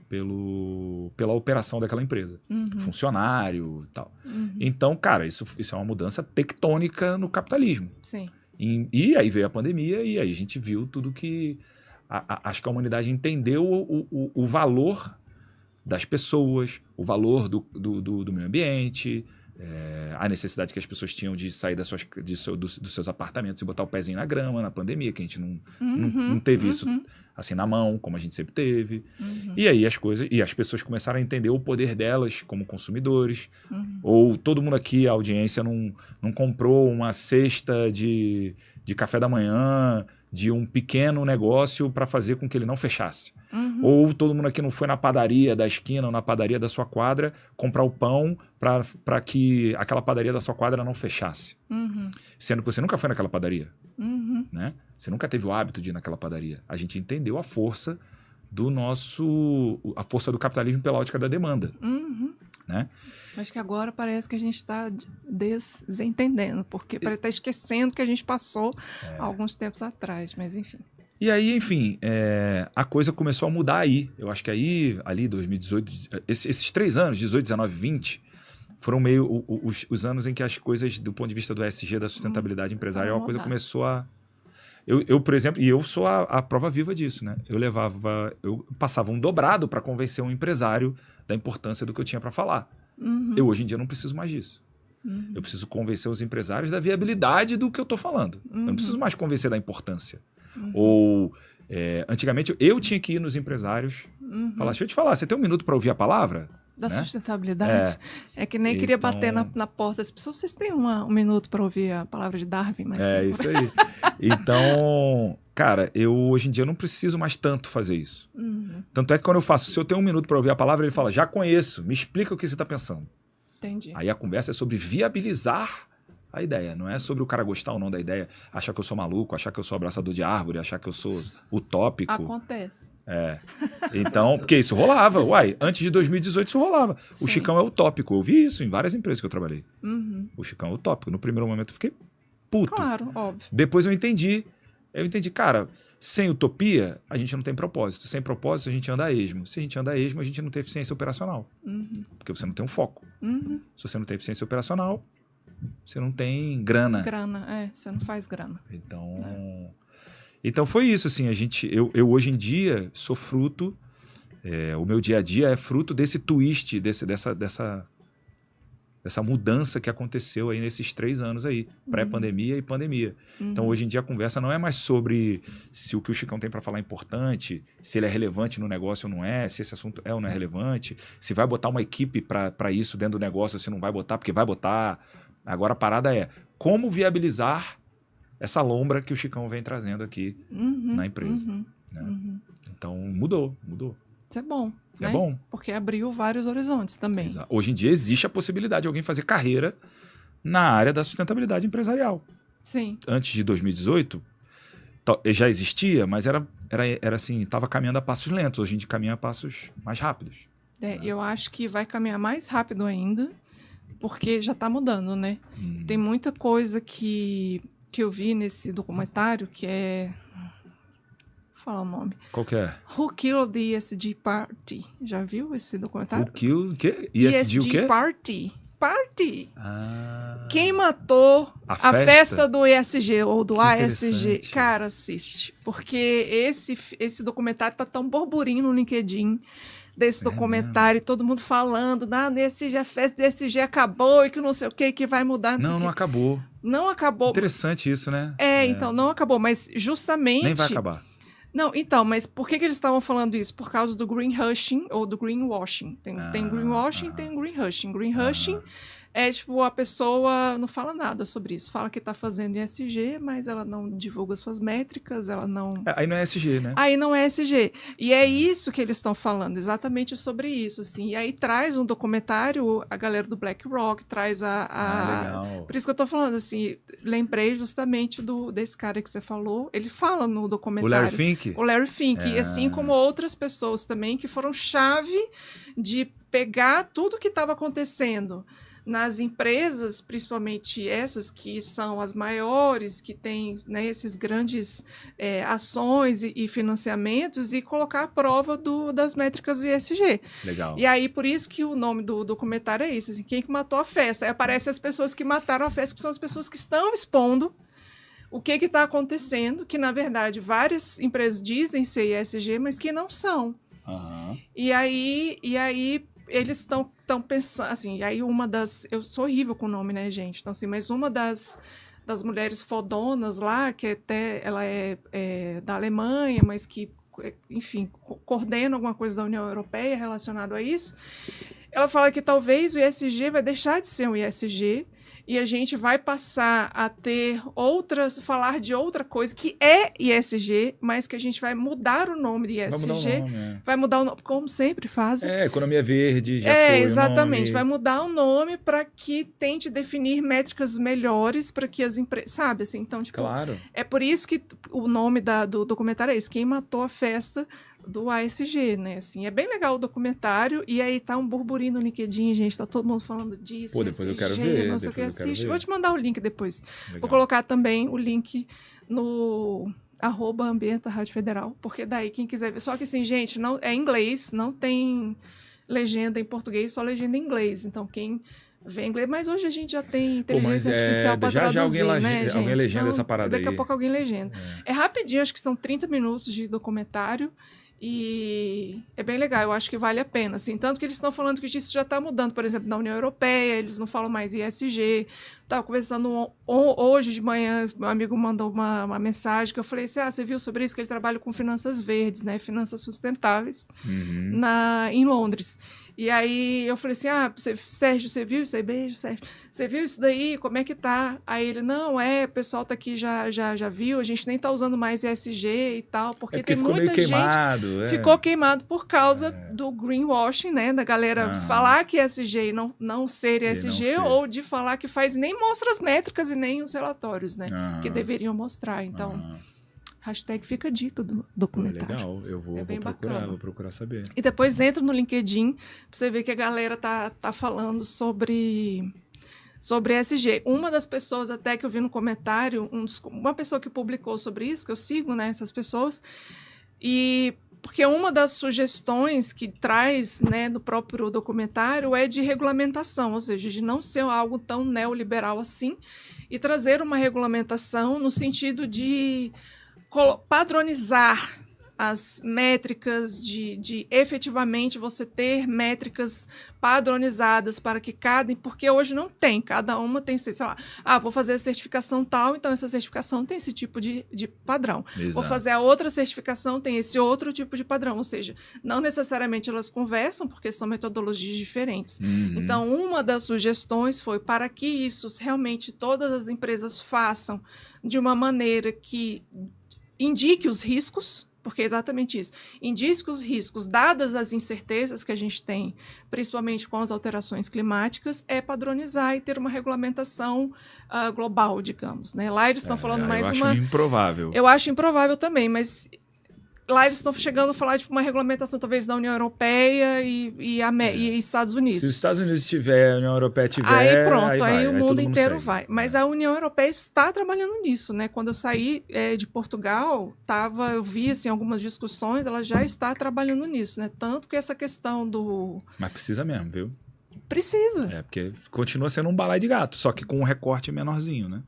pela operação daquela empresa. Funcionário e tal. Então, cara, isso é uma mudança tectônica no capitalismo. Sim. E aí veio a pandemia e aí a gente viu tudo que... Acho que a humanidade entendeu o valor das pessoas, o valor do meio ambiente, a necessidade que as pessoas tinham de sair dos seus apartamentos e botar o pezinho na grama na pandemia, que a gente não teve isso assim na mão, como a gente sempre teve. E aí as pessoas começaram a entender o poder delas como consumidores. Ou todo mundo aqui, a audiência, não comprou uma cesta de café da manhã de um pequeno negócio para fazer com que ele não fechasse. Ou todo mundo aqui não foi na padaria da esquina ou na padaria da sua quadra comprar o pão para que aquela padaria da sua quadra não fechasse. Sendo que você nunca foi naquela padaria. Né? Você nunca teve o hábito de ir naquela padaria. A gente entendeu a força a força do capitalismo pela ótica da demanda. Né? Acho que agora parece que a gente está desentendendo, porque parece que está esquecendo que a gente passou alguns tempos atrás, mas enfim. E aí, enfim, a coisa começou a mudar aí. Eu acho que ali 2018, esses 3 anos, 18, 19, 20, foram meio os anos em que as coisas, do ponto de vista do ESG, da sustentabilidade empresarial, a coisa começou a... Eu, por exemplo, e eu sou a prova viva disso, né? Eu passava um dobrado para convencer um empresário da importância do que eu tinha para falar. Eu, hoje em dia, não preciso mais disso. Eu preciso convencer os empresários da viabilidade do que eu estou falando. Eu não preciso mais convencer da importância. Ou, antigamente, eu tinha que ir nos empresários falar, deixa eu te falar, você tem 1 minuto para ouvir a palavra? Da sustentabilidade. É que nem queria bater na porta das pessoas. Vocês têm 1 minuto para ouvir a palavra de Darwin? Mas isso aí. Então, cara, eu hoje em dia não preciso mais tanto fazer isso. Tanto é que quando eu faço, se eu tenho 1 minuto para ouvir a palavra, ele fala, já conheço, me explica o que você está pensando. Entendi. Aí a conversa é sobre viabilizar a ideia, não é sobre o cara gostar ou não da ideia, achar que eu sou maluco, achar que eu sou abraçador de árvore, achar que eu sou utópico. Acontece. Então, porque isso rolava, antes de 2018 isso rolava. Sim. O Chicão é utópico, eu vi isso em várias empresas que eu trabalhei. O Chicão é utópico, no primeiro momento eu fiquei puto. Claro, óbvio. Depois eu entendi Eu entendi, cara, sem utopia, a gente não tem propósito. Sem propósito, a gente anda a esmo. Se a gente anda a esmo, a gente não tem eficiência operacional. Porque você não tem um foco. Se você não tem eficiência operacional, você não tem grana. Você não faz grana. Então foi isso, assim, eu hoje em dia sou fruto, o meu dia a dia é fruto desse twist, dessa mudança que aconteceu aí nesses 3 anos aí, pré-pandemia e pandemia. Então, hoje em dia, a conversa não é mais sobre se o que o Chicão tem para falar é importante, se ele é relevante no negócio ou não é, se esse assunto é ou não é relevante, se vai botar uma equipe para isso dentro do negócio ou se não vai botar, porque vai botar. Agora, a parada é como viabilizar essa lombra que o Chicão vem trazendo aqui na empresa. Né? Então, mudou. Isso é bom. É bom. Porque abriu vários horizontes também. Exato. Hoje em dia existe a possibilidade de alguém fazer carreira na área da sustentabilidade empresarial. Sim. Antes de 2018, já existia, mas era assim, estava caminhando a passos lentos. Hoje em dia caminha a passos mais rápidos. Eu acho que vai caminhar mais rápido ainda, porque já está mudando, né? Tem muita coisa que eu vi nesse documentário que é... falar o nome. Qual que é? Who Killed the ESG Party? Já viu esse documentário? Who Killed o quê? ESG o quê? Party. Quem matou a festa do ESG ou do ASG? Cara, assiste. Porque esse documentário tá tão burburinho no LinkedIn desse documentário, e todo mundo falando, ESG, a festa do ESG acabou e que não sei o que vai mudar. Não acabou. Não acabou. Interessante isso, né? Então, não acabou, mas justamente... Nem vai acabar. Não, então, mas por que eles estavam falando isso? Por causa do greenwashing ou do greenwashing. Tem greenwashing e tem greenwashing. Greenwashing é tipo, a pessoa não fala nada sobre isso. Fala que está fazendo ESG, mas ela não divulga suas métricas, ela não... Aí não é ESG, né? Aí não é ESG. E é isso que eles estão falando, exatamente sobre isso, assim. E aí traz um documentário, a galera do BlackRock, traz legal. Por isso que eu tô falando, assim, lembrei justamente desse cara que você falou. Ele fala no documentário. O Larry Fink? O Larry Fink. E assim como outras pessoas também que foram chave de pegar tudo que estava acontecendo nas empresas, principalmente essas que são as maiores, que têm, né, esses grandes ações e financiamentos, e colocar à prova das métricas do ESG. Legal. E aí, por isso que o nome do documentário é esse, assim, quem que matou a festa? Aí aparecem as pessoas que mataram a festa, que são as pessoas que estão expondo o que está acontecendo, que, na verdade, várias empresas dizem ser ESG, mas que não são. E aí eles estão pensando, assim, e aí eu sou horrível com o nome, né, gente? Então, assim, mas uma das mulheres fodonas lá, que até ela é da Alemanha, mas que, enfim, coordena alguma coisa da União Europeia relacionado a isso, ela fala que talvez o ESG vai deixar de ser um ESG e a gente vai passar a falar de outra coisa que é ESG, mas que a gente vai mudar o nome de ESG. Vai mudar o nome, como sempre fazem. Economia verde, já foi exatamente. O nome. Vai mudar o nome para que tente definir métricas melhores para que as empresas... Sabe, assim? Então, tipo... Claro. É por isso que o nome do documentário é esse. Quem matou a festa do ASG, né? Assim, é bem legal o documentário, e aí tá um burburinho no LinkedIn, gente, tá todo mundo falando disso. Pô, depois ESG, eu quero ver. Não sei o que, assiste. Vou te mandar o link depois. Legal. Vou colocar também o link no @Ambienta Rádio Federal, porque daí quem quiser ver. Só que assim, gente, não é inglês, não tem legenda em português, só legenda em inglês. Então, quem vê inglês, mas hoje a gente já tem inteligência artificial para traduzir, né, gente? Alguém legenda essa parada daqui aí. A pouco alguém legenda. É rapidinho, acho que são 30 minutos de documentário. E é bem legal, eu acho que vale a pena, assim, tanto que eles estão falando que isso já está mudando, por exemplo, na União Europeia, eles não falam mais ESG. Estava conversando hoje de manhã, meu amigo mandou uma mensagem que eu falei assim, você viu sobre isso? Que ele trabalha com finanças verdes, né, finanças sustentáveis, em Londres. E aí eu falei assim, Sérgio, você viu isso aí? Beijo, Sérgio. Você viu isso daí? Como é que tá? Aí ele, não, o pessoal tá aqui já viu, a gente nem tá usando mais ESG e tal, porque tem muita gente... Ficou queimado por causa do greenwashing, né? Da galera falar que ESG e não ser ESG, ou de falar que faz e nem mostra as métricas e nem os relatórios, né? Que deveriam mostrar. Então... Hashtag fica a dica do documentário. Legal, eu vou procurar saber. E depois entra no LinkedIn pra você ver que a galera tá falando sobre sobre ESG. Uma das pessoas até que eu vi no comentário, uma pessoa que publicou sobre isso, que eu sigo, né, essas pessoas, e porque uma das sugestões que traz, né, no próprio documentário é de regulamentação, ou seja, de não ser algo tão neoliberal assim, e trazer uma regulamentação no sentido de padronizar as métricas, de efetivamente você ter métricas padronizadas para que porque hoje não tem, cada uma tem, sei lá, vou fazer a certificação tal, então essa certificação tem esse tipo de padrão. Exato. Vou fazer a outra certificação, tem esse outro tipo de padrão, ou seja, não necessariamente elas conversam, porque são metodologias diferentes. Então, uma das sugestões foi para que isso realmente todas as empresas façam de uma maneira que indique os riscos, porque é exatamente isso. Indique os riscos, dadas as incertezas que a gente tem, principalmente com as alterações climáticas, é padronizar e ter uma regulamentação global, digamos. Né? Lá eles estão falando mais uma... Eu acho improvável. Eu acho improvável também, mas lá eles estão chegando a falar de uma regulamentação talvez da União Europeia e Estados Unidos. Se os Estados Unidos tiver, a União Europeia tiver... Aí pronto, aí o mundo inteiro vai. Mas a União Europeia está trabalhando nisso, né? Quando eu saí de Portugal, eu vi assim, algumas discussões, ela já está trabalhando nisso, né? Tanto que essa questão do... Mas precisa mesmo, viu? Precisa. Porque continua sendo um balaio de gato, só que com um recorte menorzinho, né?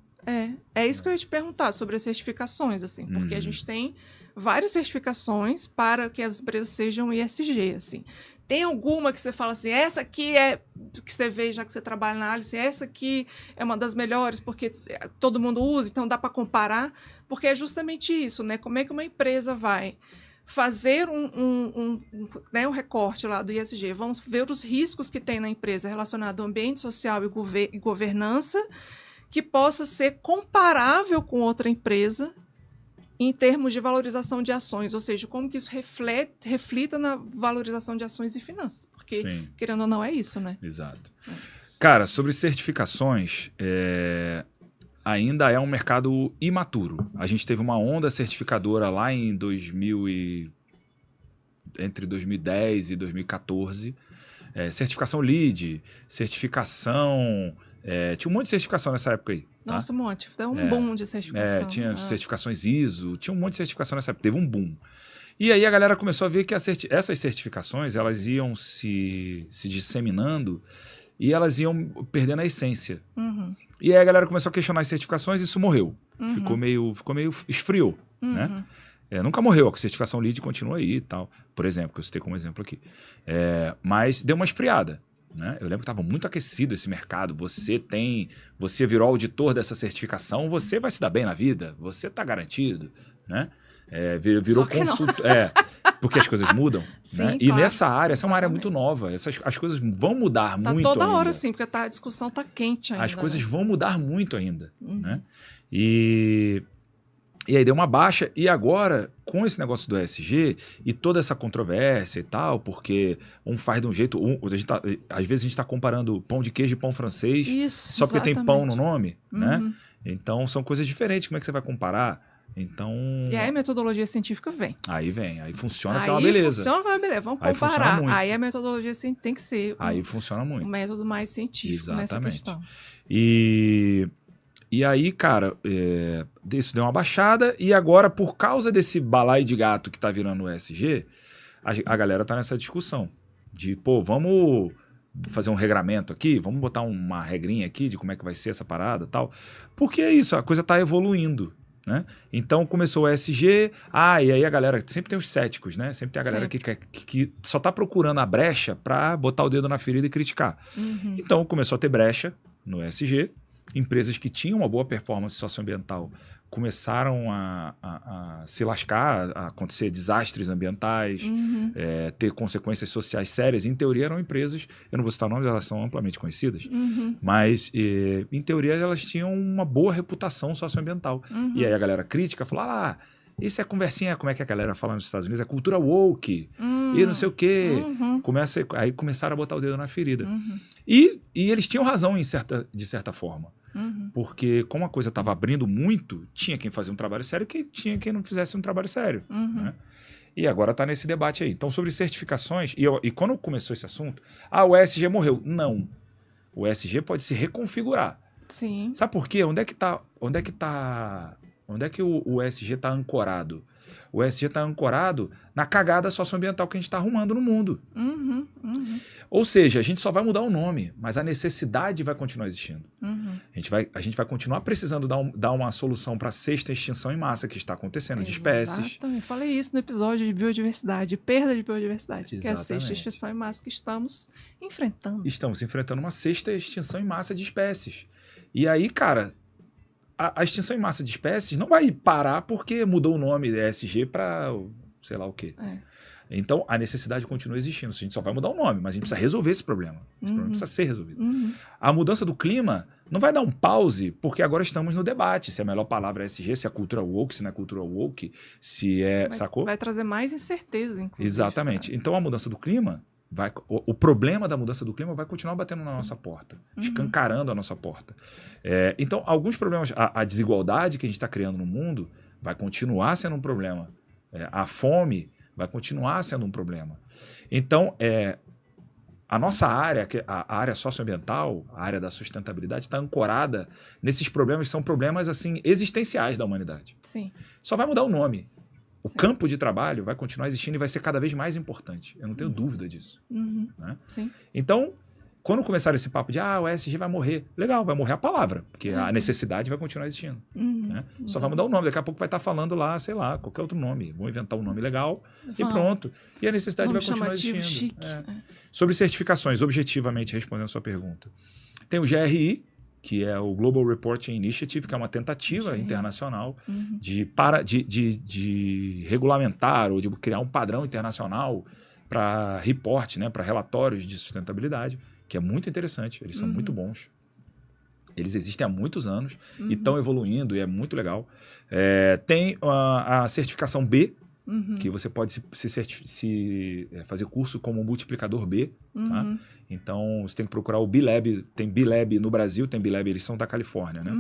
É isso que eu ia te perguntar sobre as certificações, assim, porque a gente tem várias certificações para que as empresas sejam ESG, assim. Tem alguma que você fala assim, essa aqui é que você vê já que você trabalha na análise, essa aqui é uma das melhores porque todo mundo usa, então dá para comparar, porque é justamente isso, né? Como é que uma empresa vai fazer um recorte lá do ESG? Vamos ver os riscos que tem na empresa relacionado ao ambiente social e governança, que possa ser comparável com outra empresa em termos de valorização de ações, ou seja, como que isso reflita na valorização de ações e finanças, porque, sim, querendo ou não, é isso, né? Exato. Cara, sobre certificações, ainda é um mercado imaturo. A gente teve uma onda certificadora lá em entre 2010 e 2014, certificação LEED, certificação... tinha um monte de certificação nessa época aí. Tá? Nossa, um monte. Deu um boom de certificação. Tinha certificações ISO, tinha um monte de certificação nessa época. Teve um boom. E aí a galera começou a ver que essas certificações elas iam se disseminando e elas iam perdendo a essência. E aí a galera começou a questionar as certificações e isso morreu. Ficou meio esfriou, né? Nunca morreu, a certificação LEED continua aí e tal. Por exemplo, que eu citei como exemplo aqui. Mas deu uma esfriada. Né? Eu lembro que estava muito aquecido esse mercado. Você virou auditor dessa certificação, você vai se dar bem na vida, você está garantido, né? Virou consultor. Porque as coisas mudam. Sim, né? E claro, nessa área, essa é uma área muito nova. As coisas vão mudar muito ainda. Toda hora, sim, porque a discussão está quente ainda. As coisas vão mudar muito ainda. Né? E aí deu uma baixa, e agora, com esse negócio do ESG e toda essa controvérsia e tal, porque um faz de um jeito, às vezes a gente está comparando pão de queijo e pão francês, isso, só porque exatamente. tem pão no nome, né? Então são coisas diferentes, como é que você vai comparar? Então... E aí a metodologia científica vem. Aí funciona que é uma beleza. Funciona que é uma beleza, vamos comparar. Aí a metodologia tem que ser funciona muito. Um método mais científico. Exatamente. Nessa questão. E aí, cara, isso deu uma baixada e agora, por causa desse balaio de gato que tá virando o ESG, a galera tá nessa discussão de, vamos fazer um regramento aqui, vamos botar uma regrinha aqui de como é que vai ser essa parada e tal. Porque é isso, a coisa tá evoluindo, né? Então começou o ESG, e aí a galera, sempre tem os céticos, né? Sempre tem a galera que só tá procurando a brecha pra botar o dedo na ferida e criticar. Então começou a ter brecha no ESG. Empresas que tinham uma boa performance socioambiental começaram a se lascar, a acontecer desastres ambientais, ter consequências sociais sérias. Em teoria eram empresas, eu não vou citar nomes, elas são amplamente conhecidas, mas em teoria elas tinham uma boa reputação socioambiental. E aí a galera crítica falou, isso é conversinha, como é que a galera fala nos Estados Unidos, é cultura woke, e não sei o quê. Aí começaram a botar o dedo na ferida. E eles tinham razão de certa forma. Porque como a coisa estava abrindo muito, tinha quem fazia um trabalho sério e tinha quem não fizesse um trabalho sério. Né? E agora está nesse debate aí. Então, sobre certificações, e quando começou esse assunto, o ESG morreu. Não. o ESG pode se reconfigurar. Sim. Sabe por quê? Onde é que o ESG está ancorado? O ESG está ancorado na cagada socioambiental que a gente está arrumando no mundo. Ou seja, a gente só vai mudar o nome, mas a necessidade vai continuar existindo. A gente vai continuar precisando dar uma solução para a sexta extinção em massa que está acontecendo de espécies. Exatamente. Falei isso no episódio de biodiversidade, perda de biodiversidade, Exatamente. que é a sexta extinção em massa que estamos enfrentando. Estamos enfrentando uma sexta extinção em massa de espécies. E aí, cara, a extinção em massa de espécies não vai parar porque mudou o nome ESG para sei lá o quê. Então, a necessidade continua existindo. A gente só vai mudar o nome, mas a gente precisa resolver esse problema. Esse problema precisa ser resolvido. A mudança do clima não vai dar um pause, porque agora estamos no debate se a melhor palavra é ESG, se é cultura woke, se não é cultura woke, se é... sacou? Vai trazer mais incerteza, inclusive. Exatamente. Então, a mudança do clima... O problema da mudança do clima vai continuar batendo na nossa porta, escancarando a nossa porta. Então, alguns problemas, a desigualdade que a gente está criando no mundo vai continuar sendo um problema. A fome vai continuar sendo um problema. Então, a nossa área, a área socioambiental, a área da sustentabilidade, está ancorada nesses problemas que são problemas assim, existenciais da humanidade. Sim. Só vai mudar o nome. O campo de trabalho vai continuar existindo e vai ser cada vez mais importante. Eu não tenho dúvida disso. Né? Sim. Então, quando começar esse papo de o ESG vai morrer, legal, vai morrer a palavra, porque a necessidade vai continuar existindo. Né? Só vai mudar o nome. Daqui a pouco vai estar falando lá, sei lá, qualquer outro nome. Vão inventar um nome legal e pronto. E a necessidade vai continuar existindo. Chique. Sobre certificações, objetivamente respondendo a sua pergunta. Tem o GRI, que é o Global Reporting Initiative, que é uma tentativa internacional de regulamentar ou de criar um padrão internacional para report, né, para relatórios de sustentabilidade, que é muito interessante, eles são muito bons. Eles existem há muitos anos e estão evoluindo e é muito legal. Tem a certificação B, que você pode fazer curso como multiplicador B, tá? Então, você tem que procurar o B-Lab. Tem B-Lab no Brasil, tem B-Lab, eles são da Califórnia, né?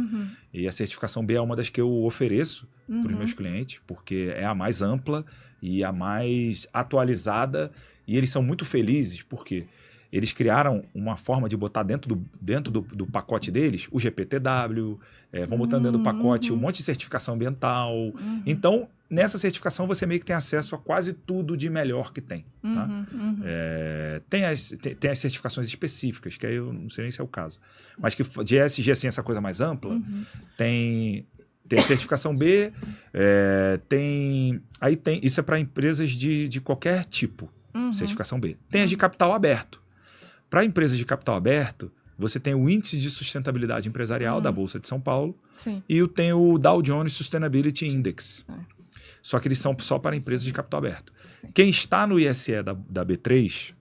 E a certificação B é uma das que eu ofereço para os meus clientes, porque é a mais ampla e a mais atualizada. E eles são muito felizes, porque eles criaram uma forma de botar dentro do pacote deles o GPTW, vão botando dentro do pacote um monte de certificação ambiental. Então, nessa certificação, você meio que tem acesso a quase tudo de melhor que tem. Tá? Tem as certificações específicas, que aí eu não sei nem se é o caso. Mas que de ESG, assim, essa coisa mais ampla, tem a certificação B, isso é para empresas de qualquer tipo, certificação B. Tem as de capital aberto. Para empresas de capital aberto, você tem o Índice de Sustentabilidade Empresarial da Bolsa de São Paulo. Sim. E tem o Dow Jones Sustainability Index. Só que eles são só para empresas de capital aberto. Sim. Quem está no ISE da B3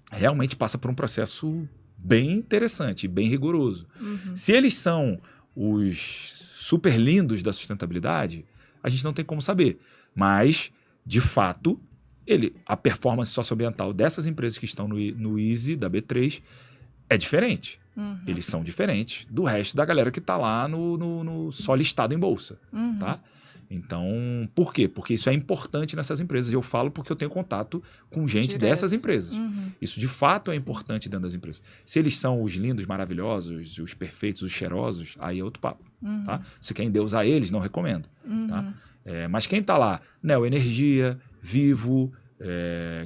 realmente passa por um processo bem interessante, bem rigoroso. Se eles são os super lindos da sustentabilidade, a gente não tem como saber. Mas, de fato, a performance socioambiental dessas empresas que estão no ISE da B3 é diferente. Eles são diferentes do resto da galera que está lá no só listado em bolsa. Tá? Então, por quê? Porque isso é importante nessas empresas. Eu falo porque eu tenho contato com gente dessas empresas. Isso, de fato, é importante dentro das empresas. Se eles são os lindos, maravilhosos, os perfeitos, os cheirosos, aí é outro papo. Tá? Se quer endeusar eles, não recomendo. Tá? Mas quem está lá? Neo Energia, Vivo...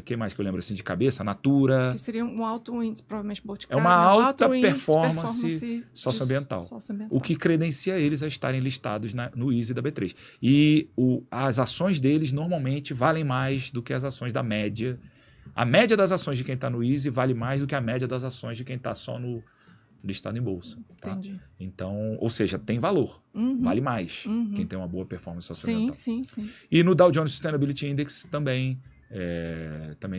quem mais que eu lembro assim de cabeça? Natura. Que seria um alto índice, provavelmente Boticário. É uma alta performance socioambiental. O que credencia eles a estarem listados no ISE da B3. E as ações deles normalmente valem mais do que as ações da média. A média das ações de quem está no ISE vale mais do que a média das ações de quem está só no listado em bolsa. Tá? Entendi. Então, ou seja, tem valor. Vale mais quem tem uma boa performance socioambiental. Sim. E no Dow Jones Sustainability Index também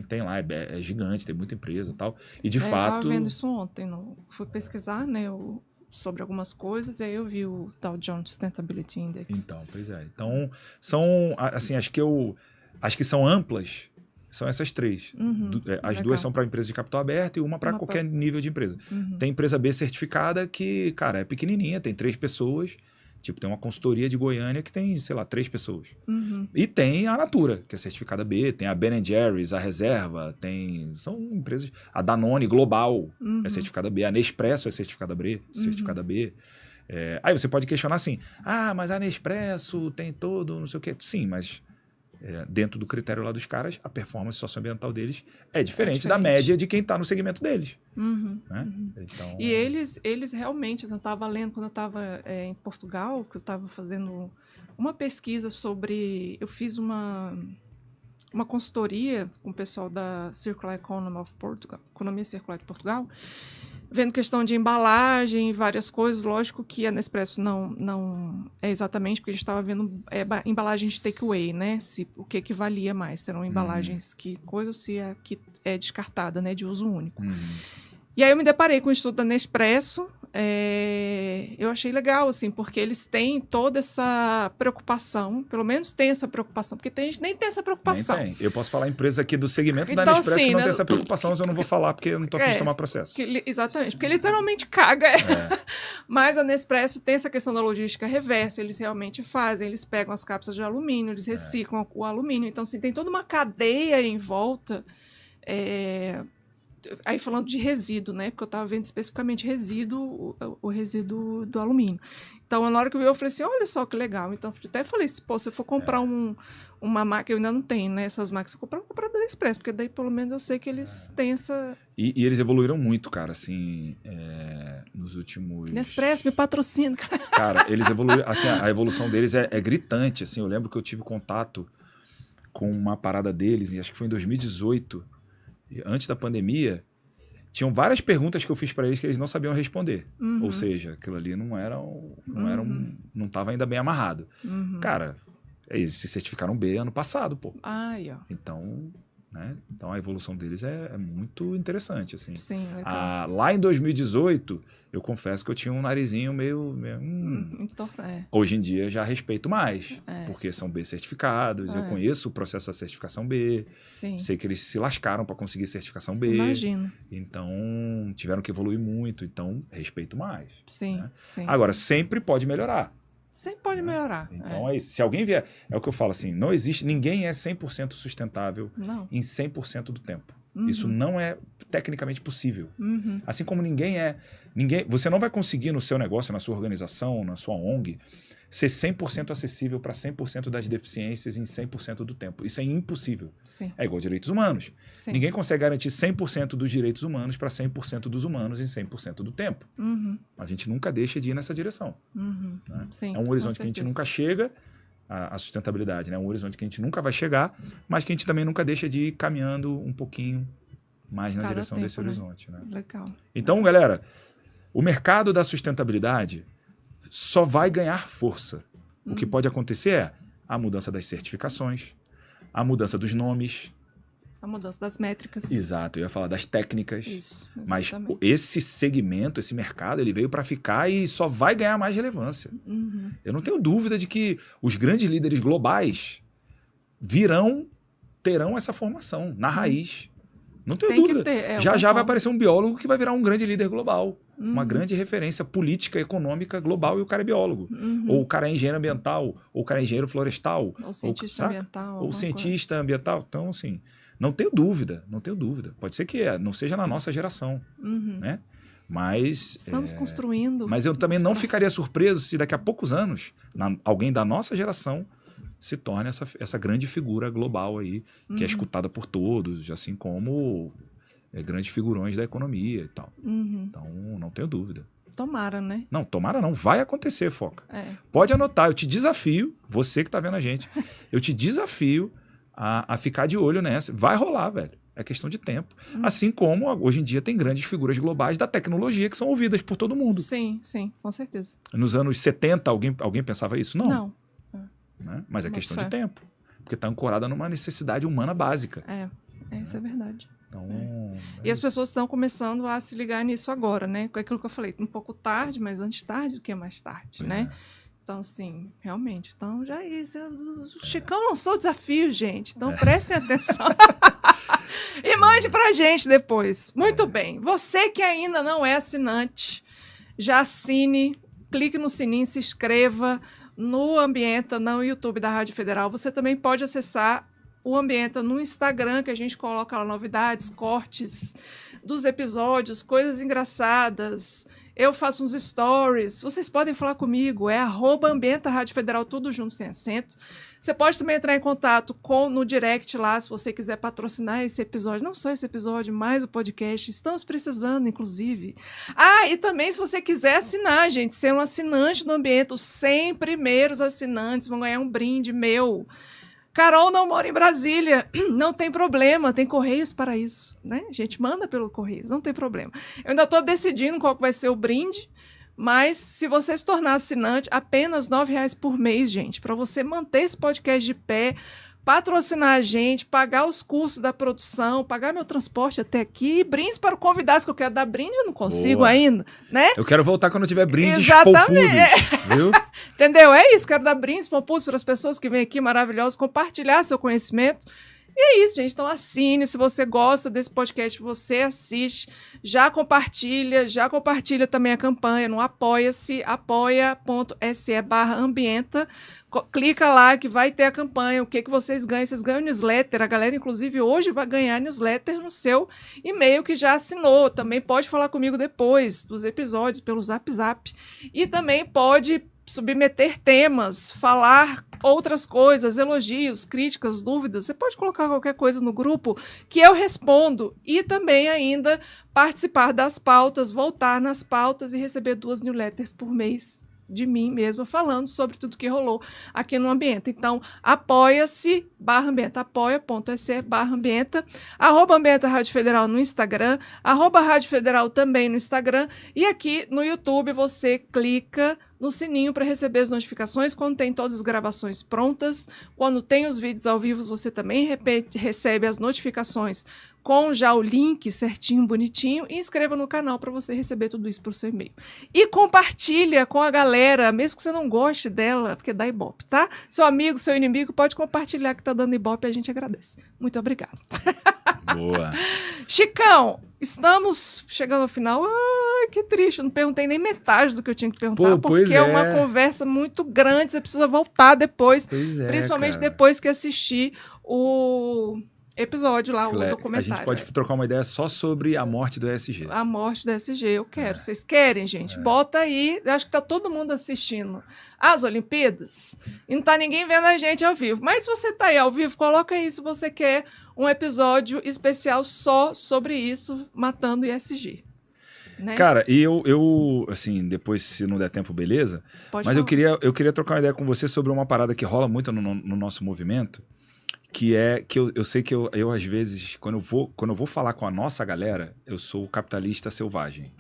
tem lá, é gigante, tem muita empresa e tal. E de fato... Eu estava vendo isso ontem, fui pesquisar, né, sobre algumas coisas, e aí eu vi o Dow Jones Sustainability Index. Então, pois é. Então, são, assim, acho que são amplas, são essas três. As duas são para empresas de capital aberto e uma para qualquer nível de empresa. Tem empresa B certificada que, cara, é pequenininha, tem 3 pessoas Tipo, tem uma consultoria de Goiânia que tem, sei lá, 3 pessoas. Uhum. E tem a Natura, que é certificada B, tem a Ben & Jerry's, a Reserva, são empresas... A Danone Global é certificada B, a Nespresso é certificada B. Aí você pode questionar assim, mas a Nespresso tem todo, não sei o quê. Sim, mas dentro do critério lá dos caras, a performance socioambiental deles é diferente da média de quem está no segmento deles. Né? Então... E eles realmente, eu estava lendo quando eu estava em Portugal, que eu estava fazendo uma pesquisa sobre... Eu fiz uma consultoria com o pessoal da Circular Economy of Portugal, Economia Circular de Portugal, vendo questão de embalagem, várias coisas. Lógico que a Nespresso não é exatamente, porque a gente estava vendo embalagem de takeaway, né? O que valia mais, serão embalagens que coisa ou se a que é descartada, né? De uso único. E aí eu me deparei com o estudo da Nespresso. Eu achei legal, assim, porque eles têm toda essa preocupação, pelo menos tem essa preocupação, porque tem gente que nem tem essa preocupação. Nem tem. Eu posso falar empresas aqui do segmento então, da Nespresso assim, que não tem essa preocupação, mas eu não vou falar porque eu não estou afim de tomar processo. Exatamente, porque literalmente caga. Mas a Nespresso tem essa questão da logística reversa, eles realmente fazem, eles pegam as cápsulas de alumínio, eles reciclam o alumínio, então assim, tem toda uma cadeia em volta. Aí falando de resíduo, né? Porque eu estava vendo especificamente resíduo, o resíduo do alumínio. Então, na hora que eu vi, eu falei assim, olha só que legal. Então, eu até falei, se eu for comprar uma máquina, eu ainda não tenho, né? Essas máquinas, eu vou comprar da Nespresso, porque daí, pelo menos, eu sei que eles têm essa... E eles evoluíram muito, cara, assim, nos últimos... Nespresso, me patrocina. Cara, eles evoluíram, assim, a evolução deles é gritante, assim. Eu lembro que eu tive contato com uma parada deles, acho que foi em 2018, antes da pandemia, tinham várias perguntas que eu fiz para eles que eles não sabiam responder. Ou seja, aquilo ali não estava ainda bem amarrado. Cara, eles se certificaram B ano passado, pô. Então, né? Então a evolução deles é muito interessante, assim. Sim, legal. Lá em 2018, eu confesso que eu tinha um narizinho meio Hoje em dia já respeito mais, porque são B certificados, eu conheço o processo da certificação B, sei que eles se lascaram para conseguir certificação B. Imagino. Então, tiveram que evoluir muito, então respeito mais. Sim, né? sim. Agora, sempre pode melhorar. Sempre pode melhorar. Então é isso. Se alguém vier... É o que eu falo assim, não existe... Ninguém é 100% sustentável em 100% do tempo. Isso não é tecnicamente possível. Assim como ninguém... Você não vai conseguir no seu negócio, na sua organização, na sua ONG, ser 100% acessível para 100% das deficiências em 100% do tempo. Isso é impossível. Sim. É igual direitos humanos. Sim. Ninguém consegue garantir 100% dos direitos humanos para 100% dos humanos em 100% do tempo. Mas a gente nunca deixa de ir nessa direção. Né? Sim, é um horizonte que a gente nunca chega, a sustentabilidade, né? É um horizonte que a gente nunca vai chegar, mas que a gente também nunca deixa de ir caminhando um pouquinho mais na direção desse horizonte. Né? Legal. Então, galera, o mercado da sustentabilidade só vai ganhar força. O que pode acontecer é a mudança das certificações, a mudança dos nomes. A mudança das métricas. Exato, eu ia falar das técnicas. Isso, mas esse segmento, esse mercado, ele veio para ficar e só vai ganhar mais relevância. Eu não tenho dúvida de que os grandes líderes globais terão essa formação na raiz. Não tenho dúvida. Já vai aparecer um biólogo que vai virar um grande líder global. Uma grande referência política, econômica, global, e o cara é biólogo. Ou o cara é engenheiro ambiental, ou o cara é engenheiro florestal. Ou cientista ambiental. Ou cientista ambiental. Então, assim, não tenho dúvida. Pode ser que não seja na nossa geração, né? Mas... Estamos construindo. Mas eu também não ficaria surpreso se daqui a poucos anos, alguém da nossa geração se torne essa grande figura global aí, que é escutada por todos, assim como grandes figurões da economia e tal. Então, não tenho dúvida. Tomara, né? Não, tomara não. Vai acontecer, Foca. Pode anotar. Eu te desafio, você que tá vendo a gente, eu te desafio a ficar de olho nessa. Vai rolar, velho. É questão de tempo. Assim como hoje em dia tem grandes figuras globais da tecnologia que são ouvidas por todo mundo. Sim, com certeza. Nos anos 70, alguém pensava isso? Não. Não. Né? Mas é questão de tempo. Porque está ancorada numa necessidade humana básica. Isso é verdade. Então, e as pessoas estão começando a se ligar nisso agora, né? Com aquilo que eu falei, um pouco tarde, mas antes tarde do que mais tarde, né? Então, assim, realmente. Então, já isso. O Chicão lançou o desafio, gente. Então, prestem atenção. E mande pra gente depois. Muito bem. Você que ainda não é assinante, já assine. clique no sininho, se inscreva no Ambienta, no YouTube da Rádio Federal. Você também pode acessar o Ambienta no Instagram, que a gente coloca lá novidades, cortes dos episódios, coisas engraçadas. Eu faço uns stories. Vocês podem falar comigo. É @Ambienta Rádio Federal, tudo junto, sem acento. Você pode também entrar em contato no direct lá, se você quiser patrocinar esse episódio. Não só esse episódio, mas o podcast. Estamos precisando, inclusive. E também se você quiser assinar, gente, ser um assinante do Ambienta, os 100 primeiros assinantes vão ganhar um brinde meu. Carol não mora em Brasília, não tem problema, tem Correios para isso, né? A gente manda pelo Correios, não tem problema. Eu ainda estou decidindo qual vai ser o brinde, mas se você se tornar assinante, apenas R$9 por mês, gente, para você manter esse podcast de pé, patrocinar a gente, pagar os custos da produção, pagar meu transporte até aqui, brindes para convidados, que eu quero dar brinde, eu não consigo ainda, né? Eu quero voltar quando tiver brindes Exatamente. poupudos, viu? Entendeu? É isso, quero dar brindes poupudos para as pessoas que vêm aqui maravilhosas, compartilhar seu conhecimento. E é isso, gente. Então assine, se você gosta desse podcast, você assiste, já compartilha também a campanha no Apoia-se, apoia.se/ambienta. Clica lá que vai ter a campanha, o que vocês ganham. Vocês ganham newsletter, a galera inclusive hoje vai ganhar newsletter no seu e-mail que já assinou. Também pode falar comigo depois dos episódios pelo Zap. E também pode submeter temas, falar outras coisas, elogios, críticas, dúvidas. Você pode colocar qualquer coisa no grupo que eu respondo. E também ainda participar das pautas, voltar nas pautas e receber 2 newsletters por mês de mim mesma, falando sobre tudo que rolou aqui no Ambienta. Então, apoia-se/ambienta, apoia.se/ambienta, @Ambienta Rádio Federal no Instagram, @Rádio Federal também no Instagram, e aqui no YouTube você clica no sininho para receber as notificações quando tem todas as gravações prontas. Quando tem os vídeos ao vivo, você também recebe as notificações com já o link certinho, bonitinho, e inscreva no canal para você receber tudo isso por seu e-mail. E compartilha com a galera, mesmo que você não goste dela, porque dá ibope, tá? Seu amigo, seu inimigo, pode compartilhar que tá dando ibope e a gente agradece. Muito obrigada. Boa. Chicão, estamos chegando ao final. Que triste, eu não perguntei nem metade do que eu tinha que perguntar, porque é uma conversa muito grande, você precisa voltar depois, principalmente depois que assistir o episódio lá, o documentário. A gente pode trocar uma ideia só sobre a morte do ESG. A morte do ESG, eu quero. Vocês querem, gente? Bota aí, acho que tá todo mundo assistindo as Olimpíadas e não tá ninguém vendo a gente ao vivo. Mas se você tá aí ao vivo, coloca aí se você quer um episódio especial só sobre isso, matando o ESG. Né? Cara, e eu, assim, depois, se não der tempo, beleza. Mas eu queria trocar uma ideia com você sobre uma parada que rola muito no nosso movimento, que é que eu sei que eu às vezes, quando eu vou falar com a nossa galera, eu sou o capitalista selvagem.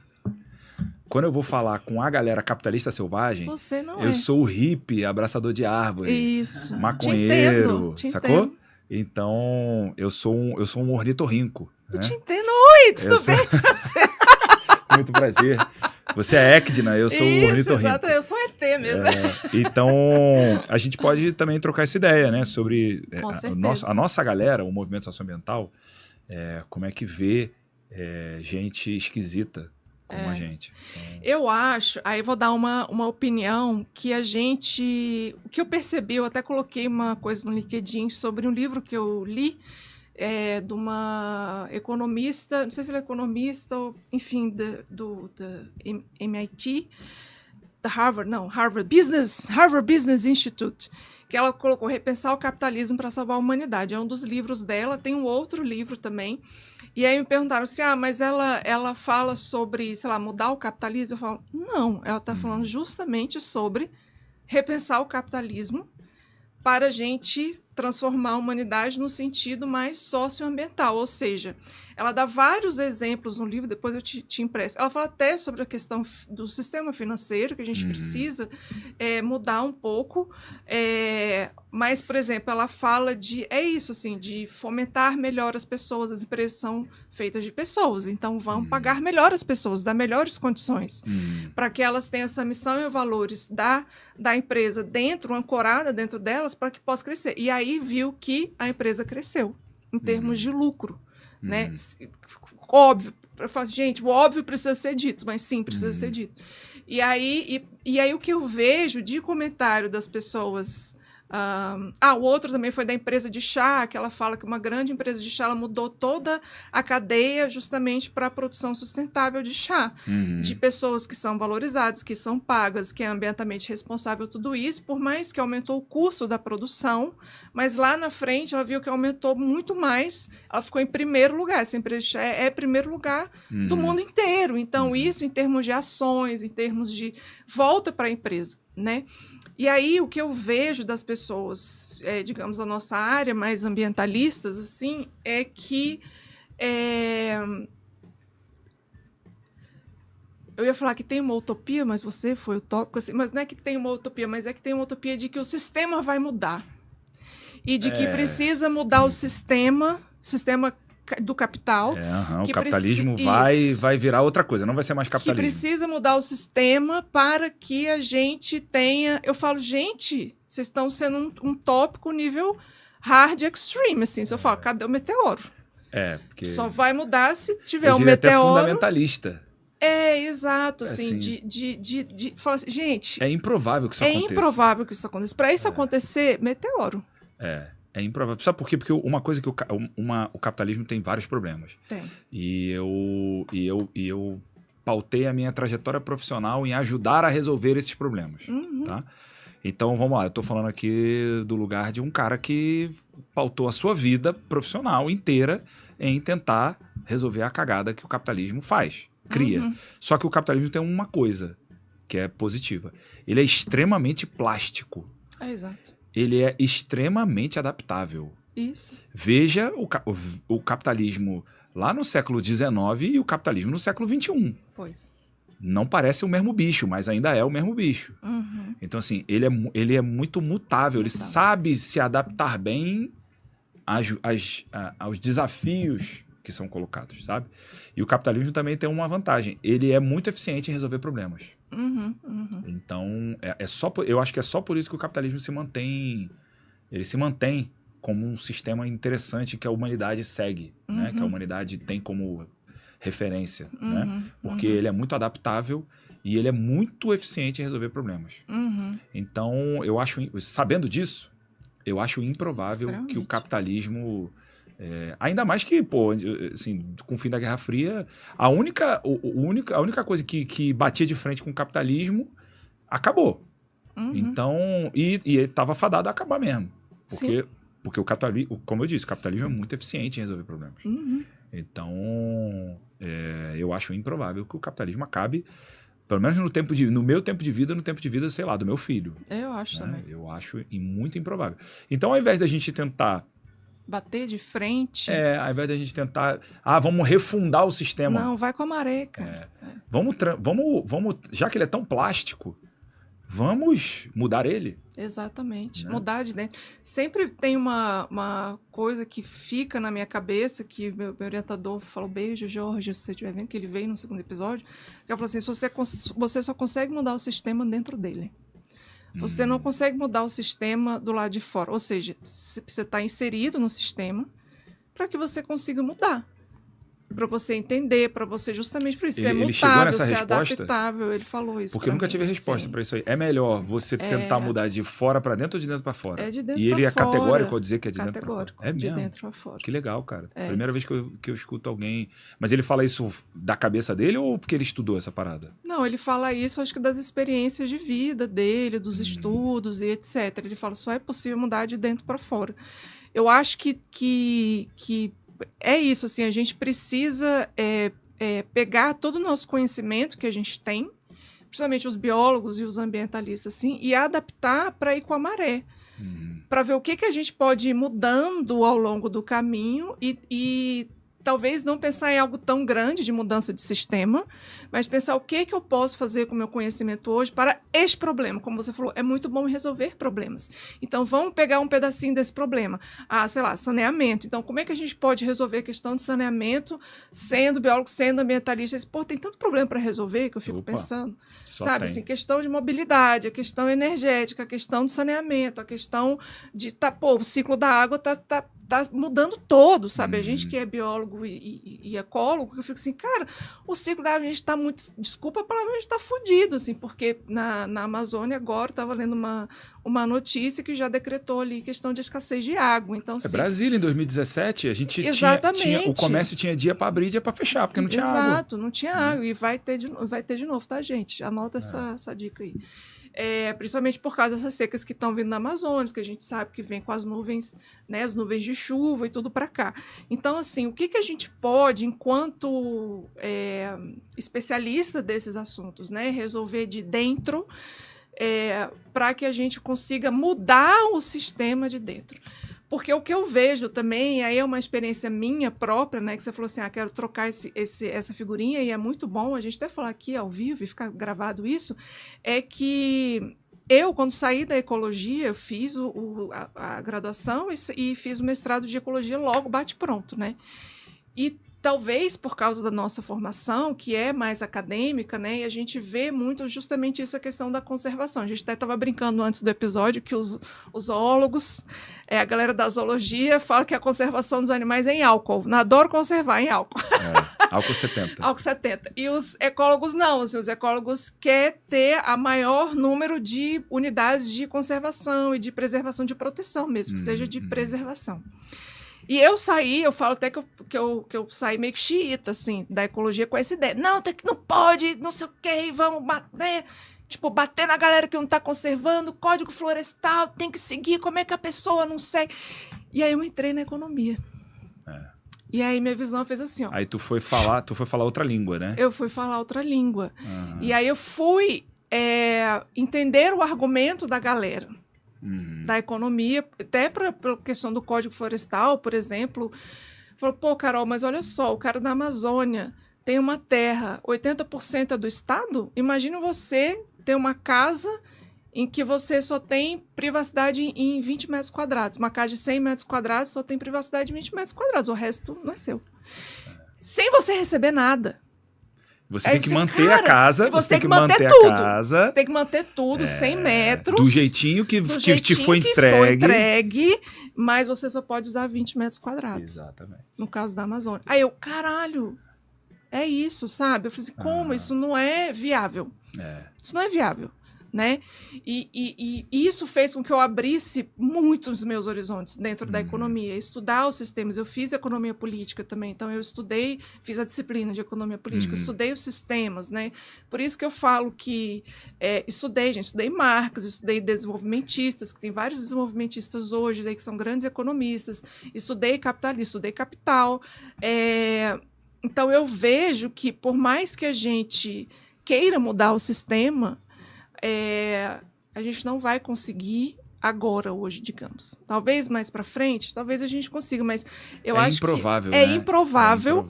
Quando eu vou falar com a galera capitalista selvagem, você não eu sou o hippie, abraçador de árvores, isso, maconheiro, te sacou? Entendo. Então, eu sou um ornitorrinco. Eu né? te entendo. Oi, tudo bem com você? Muito prazer. Você é Ecdna, eu sou o ornitorrinco. Exato, eu sou ET mesmo. Então, a gente pode também trocar essa ideia, né? Sobre a nossa galera, o movimento socioambiental, como é que vê gente esquisita como a gente. Então... Eu acho, aí vou dar uma opinião que o que eu percebi, eu até coloquei uma coisa no LinkedIn sobre um livro que eu li, de uma economista, não sei se ela é economista, ou, enfim, do MIT, da Harvard Business Institute, que ela colocou Repensar o Capitalismo para Salvar a Humanidade. É um dos livros dela, tem um outro livro também. E aí me perguntaram assim, mas ela fala sobre, sei lá, mudar o capitalismo? Eu falo, não, ela está falando justamente sobre repensar o capitalismo para a gente transformar a humanidade no sentido mais socioambiental, ou seja, ela dá vários exemplos no livro, depois eu te impresso. Ela fala até sobre a questão do sistema financeiro, que a gente precisa mudar um pouco, mas, por exemplo, ela fala de fomentar melhor as pessoas, as empresas são feitas de pessoas, então vão pagar melhor as pessoas, dar melhores condições, para que elas tenham essa missão e valores da empresa ancorada dentro delas, para que possa crescer. E aí viu que a empresa cresceu, em termos de lucro. Né? Óbvio, gente, o óbvio precisa ser dito, mas sim, precisa ser dito. E aí o que eu vejo de comentário das pessoas... o outro também foi da empresa de chá, que ela fala que uma grande empresa de chá ela mudou toda a cadeia justamente para a produção sustentável de chá. De pessoas que são valorizadas, que são pagas, que é ambientalmente responsável, tudo isso, por mais que aumentou o custo da produção, mas lá na frente ela viu que aumentou muito mais, ela ficou em primeiro lugar. Essa empresa de chá é primeiro lugar do mundo inteiro. Então, isso em termos de ações, em termos de volta para a empresa, né? E aí, o que eu vejo das pessoas, digamos, da nossa área, mais ambientalistas, assim, é que... Eu ia falar que tem uma utopia, mas você foi utópico, assim, mas não é que tem uma utopia, mas é que tem uma utopia de que o sistema vai mudar. E de que precisa mudar o sistema do capital. O capitalismo vai virar outra coisa, não vai ser mais capitalismo. Que precisa mudar o sistema para que a gente tenha... Eu falo, gente, vocês estão sendo um tópico nível hard extreme, assim. Se eu falo, cadê o meteoro? Porque... Só vai mudar se tiver um meteoro. Até fundamentalista. Exato, assim, falar assim, gente... É improvável que isso aconteça. É improvável que isso aconteça. Para isso acontecer, meteoro. É improvável. Sabe por quê? Porque uma coisa que o capitalismo tem vários problemas. Tem. E eu pautei a minha trajetória profissional em ajudar a resolver esses problemas. Tá? Então, vamos lá. Eu estou falando aqui do lugar de um cara que pautou a sua vida profissional inteira em tentar resolver a cagada que o capitalismo cria. Só que o capitalismo tem uma coisa que é positiva. Ele é extremamente plástico. Exato. Ele é extremamente adaptável. Isso. Veja o capitalismo lá no século XIX e o capitalismo no século XXI. Pois. Não parece o mesmo bicho, mas ainda é o mesmo bicho. Então, assim, ele é muito mutável. Ele sabe se adaptar bem aos desafios que são colocados, sabe? E o capitalismo também tem uma vantagem. Ele é muito eficiente em resolver problemas. Então, eu acho que é só por isso que o capitalismo se mantém como um sistema interessante que a humanidade segue, né? Que a humanidade tem como referência, né? Porque ele é muito adaptável e ele é muito eficiente em resolver problemas. Então, sabendo disso, eu acho improvável que o capitalismo... ainda mais que, assim, com o fim da Guerra Fria, a única coisa que batia de frente com o capitalismo acabou. Então, e estava fadado a acabar mesmo. Porque o capitalismo, como eu disse, o capitalismo é muito eficiente em resolver problemas. Então, eu acho improvável que o capitalismo acabe, pelo menos no meu tempo de vida, no tempo de vida, sei lá, do meu filho. Eu acho também. Eu acho muito improvável. Então, ao invés da gente tentar bater de frente. Ao invés da gente tentar... vamos refundar o sistema. Não, vai com a maré, cara. Vamos, já que ele é tão plástico, vamos mudar ele. Exatamente. Né? Mudar de dentro. Sempre tem uma coisa que fica na minha cabeça, que meu orientador falou, beijo, Jorge, se você estiver vendo, que ele veio no segundo episódio, que ele falou assim, você só consegue mudar o sistema dentro dele. Você não consegue mudar o sistema do lado de fora. Ou seja, você está inserido no sistema para que você consiga mudar. Para você entender, para você justamente por isso. Ser mutável, ser adaptável. Ele falou isso. Porque eu nunca tive resposta para isso aí. É melhor você tentar mudar de fora para dentro ou de dentro para fora? É de dentro e ele é categórico ao dizer que é de dentro para fora? É mesmo? De dentro para fora. Que legal, cara. Primeira vez que eu escuto alguém... Mas ele fala isso da cabeça dele ou porque ele estudou essa parada? Não, ele fala isso, acho que das experiências de vida dele, dos estudos e etc. Ele fala, só é possível mudar de dentro para fora. Eu acho que é isso, assim, a gente precisa pegar todo o nosso conhecimento que a gente tem, principalmente os biólogos e os ambientalistas, assim, e adaptar para ir com a maré, para ver o que a gente pode ir mudando ao longo do caminho e talvez não pensar em algo tão grande de mudança de sistema, mas pensar o que eu posso fazer com o meu conhecimento hoje para este problema. Como você falou, é muito bom resolver problemas. Então, vamos pegar um pedacinho desse problema. Sei lá, saneamento. Então, como é que a gente pode resolver a questão de saneamento sendo biólogo, sendo ambientalista? Tem tanto problema para resolver que eu fico pensando. Sabe, assim, questão de mobilidade, a questão energética, a questão de saneamento, a questão de... o ciclo da água tá mudando todo, sabe? A gente que é biólogo biólogo e ecólogo, que eu fico assim, cara, o ciclo da água, a gente está muito, desculpa a palavra, a gente está fudido, assim, porque na Amazônia agora, estava lendo uma notícia que já decretou ali questão de escassez de água. Então, assim, Brasília, em 2017, a gente exatamente. o comércio tinha dia para abrir e dia para fechar, porque não tinha água. Exato, não tinha água. E vai ter de novo, tá, gente? Anota essa dica aí. Principalmente por causa dessas secas que estão vindo na Amazônia, que a gente sabe que vem com as nuvens, né, as nuvens de chuva e tudo para cá. Então, assim, o que a gente pode, enquanto especialista desses assuntos, né, resolver de dentro para que a gente consiga mudar o sistema de dentro? Porque o que eu vejo também, aí é uma experiência minha própria, né? Que você falou assim, quero trocar essa figurinha, e é muito bom a gente até falar aqui ao vivo e ficar gravado isso, é que eu, quando saí da ecologia, eu fiz a graduação e fiz o mestrado de ecologia logo, bate-pronto, né? E talvez por causa da nossa formação, que é mais acadêmica, né, e a gente vê muito justamente isso, a questão da conservação. A gente até estava brincando antes do episódio que os zoólogos, a galera da zoologia, fala que a conservação dos animais é em álcool. Não, adoro conservar em álcool. Álcool 70. Álcool 70. E os ecólogos não. Assim, os ecólogos querem ter a maior número de unidades de conservação e de preservação, de proteção mesmo, que seja de preservação. E eu falo até que eu saí meio que xiita, assim, da ecologia com essa ideia. Não, não pode, não sei o quê, vamos bater. Tipo, bater na galera que não está conservando, código florestal, tem que seguir, como é que a pessoa não segue? E aí eu entrei na economia. E aí minha visão fez assim, ó. Aí tu foi falar outra língua, né? Eu fui falar outra língua. E aí eu fui entender o argumento da galera. Da economia, até para a questão do Código Florestal, por exemplo, falou, pô, Carol, mas olha só, o cara da Amazônia tem uma terra, 80% é do Estado, imagina você ter uma casa em que você só tem privacidade em 20 metros quadrados, uma casa de 100 metros quadrados só tem privacidade em 20 metros quadrados, o resto não é seu. Sem você receber nada. Você tem que manter a casa. Você tem que manter tudo. Você tem que manter tudo, 100 metros. Do jeitinho que te foi entregue. Mas você só pode usar 20 metros quadrados. Exatamente. No caso da Amazônia. Aí eu, caralho, é isso, sabe? Eu falei assim, como? Isso não é viável. Isso não é viável. Né? E isso fez com que eu abrisse muito os meus horizontes dentro da economia, estudar os sistemas. Eu fiz economia política também, então eu estudei, fiz a disciplina de economia política, estudei os sistemas, né? Por isso que eu falo que estudei Marx, estudei desenvolvimentistas, que tem vários desenvolvimentistas hoje aí, que são grandes economistas, estudei capitalismo, estudei capital. Então eu vejo que por mais que a gente queira mudar o sistema, a gente não vai conseguir agora, hoje, digamos. Talvez mais para frente, talvez a gente consiga, mas eu acho improvável, que né? é improvável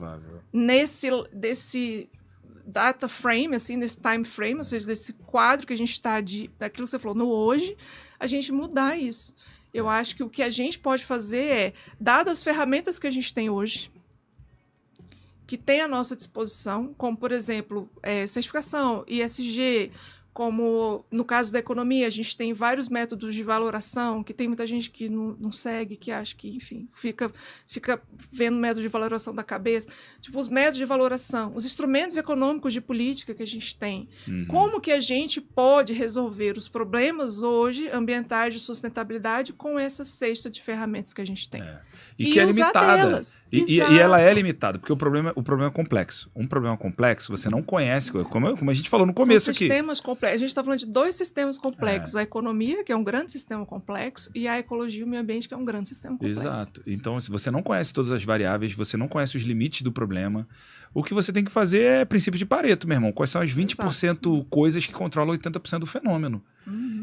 nesse data frame, assim, nesse time frame, ou seja, desse quadro que a gente está daquilo que você falou, no hoje, a gente mudar isso. Eu acho que o que a gente pode fazer dadas as ferramentas que a gente tem hoje, que tem à nossa disposição, como, por exemplo, certificação, ISG, como no caso da economia, a gente tem vários métodos de valoração, que tem muita gente que não segue, que acha que, enfim, fica vendo o método de valoração da cabeça. Tipo, os métodos de valoração, os instrumentos econômicos de política que a gente tem. Como que a gente pode resolver os problemas hoje, ambientais de sustentabilidade, com essa cesta de ferramentas que a gente tem? E que é limitada. E ela é limitada, porque o problema é complexo. Um problema complexo, você não conhece, como a gente falou no começo aqui. São sistemas complexos. A gente está falando de dois sistemas complexos. A economia, que é um grande sistema complexo, e a ecologia e o meio ambiente, que é um grande sistema complexo. Exato. Então, se você não conhece todas as variáveis, você não conhece os limites do problema, o que você tem que fazer é princípio de Pareto, meu irmão. Quais são as 20% coisas que controlam 80% do fenômeno?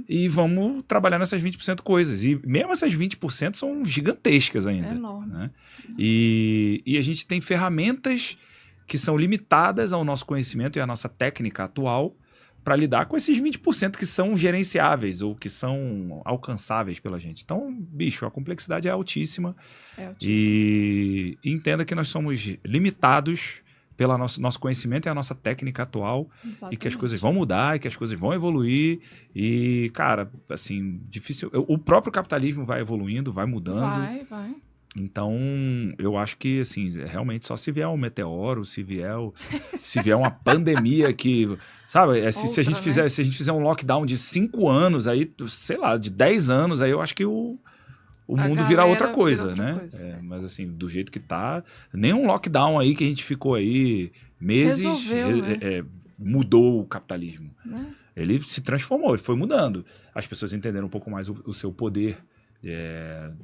E vamos trabalhar nessas 20% coisas. E mesmo essas 20% são gigantescas ainda. É enorme. Né? E a gente tem ferramentas que são limitadas ao nosso conhecimento e à nossa técnica atual para lidar com esses 20% que são gerenciáveis ou que são alcançáveis pela gente. Então, bicho, a complexidade é altíssima. E entenda que nós somos limitados pelo nosso conhecimento e a nossa técnica atual. Exatamente. E que as coisas vão mudar, e que as coisas vão evoluir. E, cara, assim, difícil. O próprio capitalismo vai evoluindo, vai mudando. Vai. Então, eu acho que, assim, realmente só se vier um meteoro, se vier uma pandemia que, sabe, se a gente fizer um lockdown de 5 anos, aí, sei lá, de 10 anos, aí eu acho que o mundo vira outra coisa, né? Mas, assim, do jeito que tá, nenhum lockdown aí que a gente ficou aí meses mudou o capitalismo. Ele se transformou, ele foi mudando. As pessoas entenderam um pouco mais o seu poder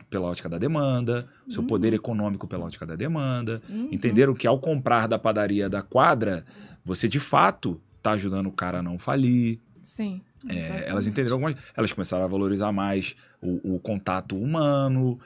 pela ótica da demanda, o seu poder econômico pela ótica da demanda, entenderam que ao comprar da padaria da quadra, você de fato está ajudando o cara a não falir. Sim. Elas entenderam algumas. Elas começaram a valorizar mais o contato humano,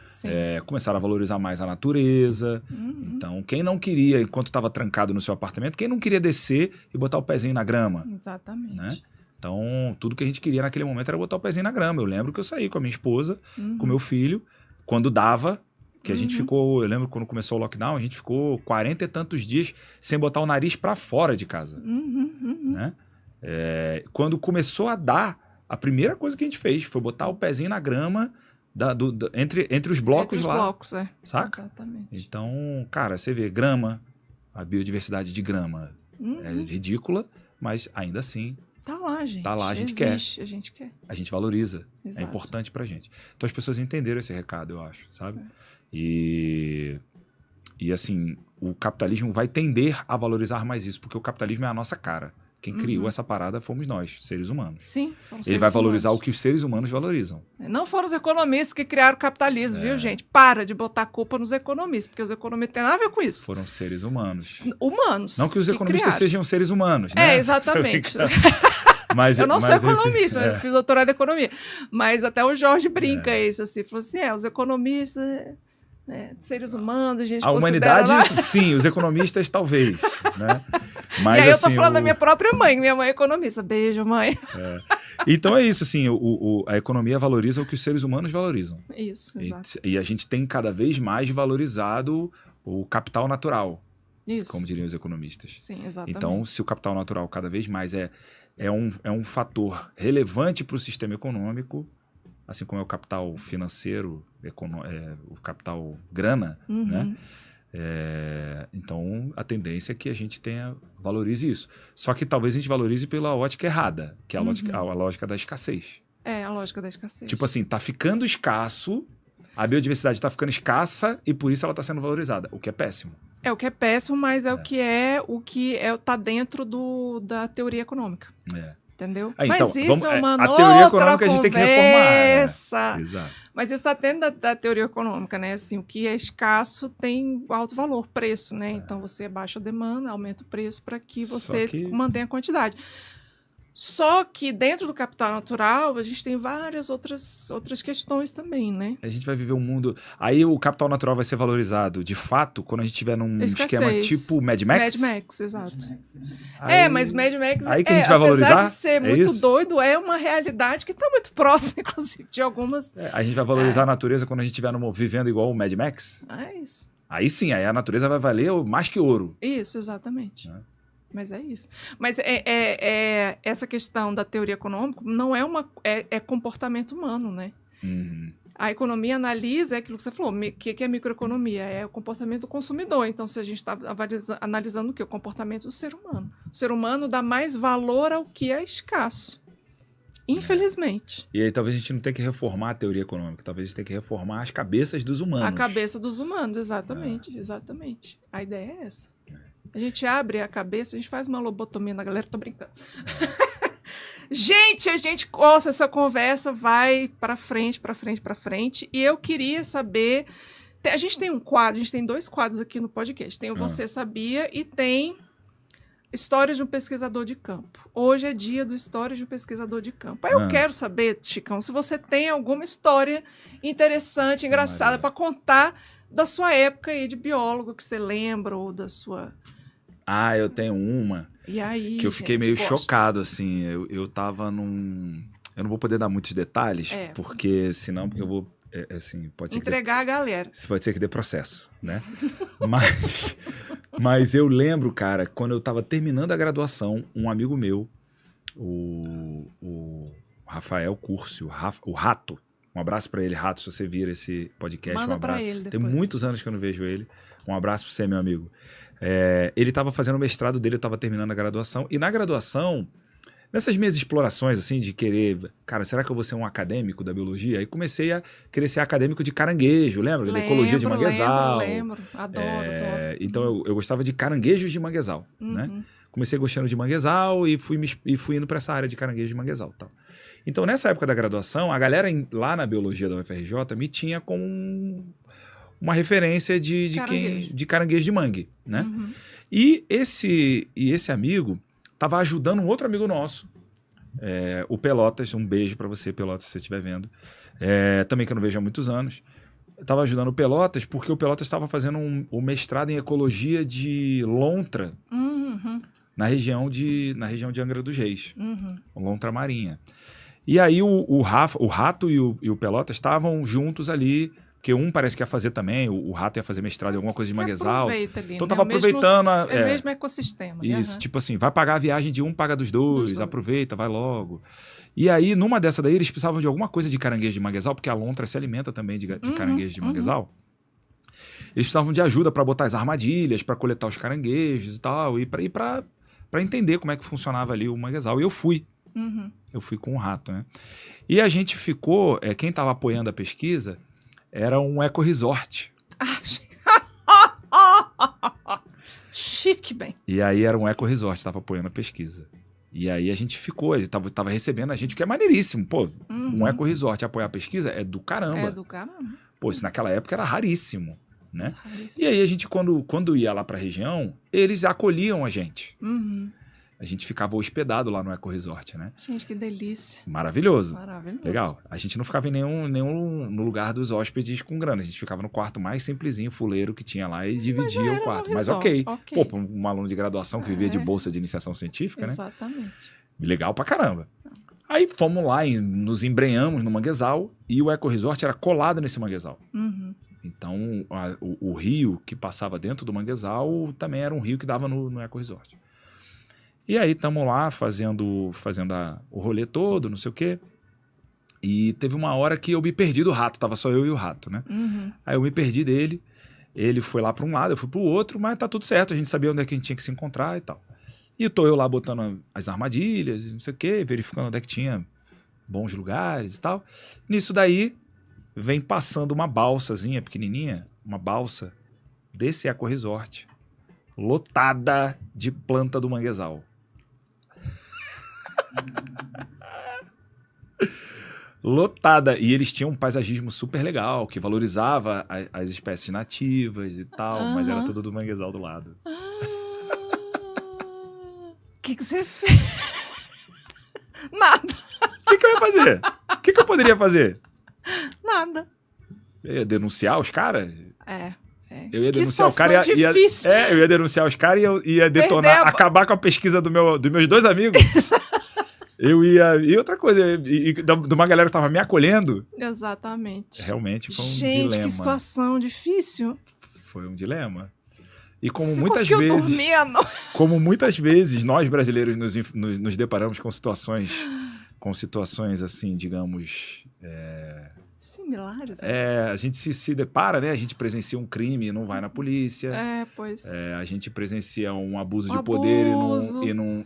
começaram a valorizar mais a natureza. Então, quem não queria, enquanto estava trancado no seu apartamento, quem não queria descer e botar o pezinho na grama? Exatamente. Né? Então, tudo que a gente queria naquele momento era botar o pezinho na grama. Eu lembro que eu saí com a minha esposa, com meu filho, quando dava, que a gente ficou, eu lembro quando começou o lockdown, a gente ficou 40 e tantos dias sem botar o nariz para fora de casa. Né? Quando começou a dar, a primeira coisa que a gente fez foi botar o pezinho na grama entre os blocos lá. Blocos, saca? Exatamente. Então, cara, você vê grama, a biodiversidade de grama é ridícula, mas ainda assim tá lá, gente. Tá lá, a gente Existe, quer. A gente quer. A gente valoriza. Exato. É importante pra gente. Então as pessoas entenderam esse recado, eu acho, sabe? E assim, o capitalismo vai tender a valorizar mais isso, porque o capitalismo é a nossa cara. Quem criou essa parada fomos nós, seres humanos. Sim, Ele vai valorizar o que os seres humanos valorizam. Não foram os economistas que criaram o capitalismo, viu, gente? Para de botar a culpa nos economistas, porque os economistas têm nada a ver com isso. Foram seres humanos. Humanos. Não que os economistas sejam seres humanos, né? Exatamente. Mas, eu não sou economista, enfim, eu fiz doutorado em economia. Mas até o Jorge brinca isso, assim. Falou assim, os economistas, seres humanos, a gente a humanidade, sim, os economistas talvez, né? Mas, e aí assim, eu tô falando da minha própria mãe, minha mãe é economista. Beijo, mãe. Então é isso, assim, a economia valoriza o que os seres humanos valorizam. Isso, exato. E a gente tem cada vez mais valorizado o capital natural, como diriam os economistas. Sim, exatamente. Então, se o capital natural cada vez mais é um fator relevante para o sistema econômico, assim como é o capital financeiro, o capital grana, né? Então, a tendência é que a gente valorize isso. Só que talvez a gente valorize pela ótica errada, que é a lógica da escassez. A lógica da escassez. Tipo assim, tá ficando escasso, a biodiversidade tá ficando escassa e por isso ela tá sendo valorizada, o que é péssimo. O que é péssimo, mas o que tá dentro da teoria econômica. Entendeu? Então, mas isso é uma a teoria econômica a gente tem que reformar. Exato. Mas isso está dentro da teoria econômica, né? Assim, o que é escasso tem alto valor, preço, né? Então você baixa a demanda, aumenta o preço para que você mantenha a quantidade. Só que dentro do capital natural, a gente tem várias outras questões também, né? A gente vai viver um mundo... Aí o capital natural vai ser valorizado, de fato, quando a gente tiver num esquema tipo Mad Max? Mad Max, exato. Aí, mas Mad Max... Aí que a gente vai valorizar? Apesar de ser muito doido, é uma realidade que está muito próxima, inclusive, de algumas... A gente vai valorizar a natureza quando a gente estiver vivendo igual o Mad Max? É isso. Aí sim, aí a natureza vai valer mais que ouro. Isso, exatamente. Mas é isso. Mas essa questão da teoria econômica não é comportamento humano, né? A economia analisa aquilo que você falou. O que é microeconomia? É o comportamento do consumidor. Então, se a gente está analisando o quê? O comportamento do ser humano. O ser humano dá mais valor ao que é escasso. Infelizmente. E aí talvez a gente não tenha que reformar a teoria econômica. Talvez a gente tenha que reformar as cabeças dos humanos. A cabeça dos humanos, exatamente. Exatamente. A ideia é essa. A gente abre a cabeça, a gente faz uma lobotomia na galera, tô brincando. Gente, essa conversa vai para frente. E eu queria saber... A gente tem a gente tem 2 quadros aqui no podcast. Tem o Você Sabia e tem Histórias de um Pesquisador de Campo. Hoje é dia do Histórias de um Pesquisador de Campo. Aí eu quero saber, Chicão, se você tem alguma história interessante, engraçada, para contar da sua época aí de biólogo, que você lembra, ou da sua... eu tenho uma que eu fiquei meio chocado, assim. Eu tava eu não vou poder dar muitos detalhes, porque senão eu vou, assim, pode ser entregar a galera. Pode ser que dê processo, né? mas eu lembro, cara, quando eu tava terminando a graduação, um amigo meu, o Rafael Curcio, o Rato, Um abraço para ele, Rato, se você vir esse podcast. Manda um abraço. pra ele Tem depois. muitos anos que eu não vejo ele. Um abraço para você, meu amigo. Ele estava fazendo o mestrado dele, eu estava terminando a graduação. E na graduação, nessas minhas explorações, assim, de querer... Cara, será que eu vou ser um acadêmico da biologia? Aí comecei a querer ser acadêmico de caranguejo, lembra? Da ecologia de manguezal. Lembro. Adoro. Então, eu gostava de caranguejos de manguezal, né? Comecei gostando de manguezal e fui indo para essa área de caranguejo de manguezal. Tal. Então, nessa época da graduação, a galera lá na biologia da UFRJ me tinha como uma referência de caranguejo de mangue, né? E esse amigo estava ajudando um outro amigo nosso, o Pelotas. Um beijo para você, Pelotas, se você estiver vendo. Também que eu não vejo há muitos anos. Estava ajudando o Pelotas porque o Pelotas estava fazendo um mestrado em ecologia de lontra na região de Angra dos Reis, lontra marinha. E aí o Rato e o Pelotas estavam juntos ali, porque um parece que ia fazer também, o Rato ia fazer mestrado em alguma coisa de manguezal. Então estava aproveitando... É o mesmo ecossistema. Isso, tipo assim, vai pagar a viagem de um, paga dos dois, aproveita, vai logo. E aí, numa dessa daí, eles precisavam de alguma coisa de caranguejo de manguezal, porque a lontra se alimenta também de caranguejo de manguezal. Eles precisavam de ajuda para botar as armadilhas, para coletar os caranguejos e tal, e para entender como é que funcionava ali o manguezal. E eu fui. Eu fui com o Rato, né? E a gente ficou... quem estava apoiando a pesquisa era um eco-resort. Chique, bem. E aí era um eco-resort, estava apoiando a pesquisa. E aí a gente ficou, ele tava recebendo a gente, o que é maneiríssimo. Pô, um eco-resort apoiar a pesquisa é do caramba. É do caramba. Pô, isso naquela época era raríssimo, né? E aí a gente, quando ia lá pra região, eles acolhiam a gente. A gente ficava hospedado lá no eco-resort, né? Gente, que delícia. Maravilhoso. Legal. A gente não ficava em nenhum no lugar dos hóspedes com grana. A gente ficava no quarto mais simplesinho, fuleiro que tinha lá e dividia o quarto. Mas ok. Pô, pra um aluno de graduação que vivia de bolsa de iniciação científica, né? Exatamente. Legal pra caramba. Aí fomos lá, nos embrenhamos no manguezal e o eco-resort era colado nesse manguezal. Então, o rio que passava dentro do manguezal também era um rio que dava no eco-resort. E aí estamos lá fazendo o rolê todo, não sei o quê. E teve uma hora que eu me perdi do Rato, tava só eu e o Rato, né? Aí eu me perdi dele, ele foi lá para um lado, eu fui para o outro, mas tá tudo certo, a gente sabia onde é que a gente tinha que se encontrar e tal. E tô eu lá botando as armadilhas, não sei o quê, verificando onde é que tinha bons lugares e tal. Nisso daí, vem passando uma balsazinha pequenininha, uma balsa desse eco-resort, lotada de planta do manguezal. Lotada. E eles tinham um paisagismo super legal, que valorizava as espécies nativas e tal, mas era tudo do manguezal do lado. O que você fez? Nada. O que eu ia fazer? O que eu poderia fazer? Nada. Eu ia denunciar os caras? Eu ia Que denunciar o cara e difícil. eu ia denunciar os caras e ia detonar, acabar com a pesquisa dos meus dois amigos. E outra coisa, de uma galera que tava me acolhendo. Exatamente. Realmente foi um dilema. dilema. Que situação difícil. Foi um dilema. E como Você muitas conseguiu vezes. dormir à noite? Como muitas vezes nós brasileiros nos deparamos com situações assim, digamos. Similares. A gente se depara, né? A gente presencia um crime e não vai na polícia. Pois. A gente presencia um abuso de poder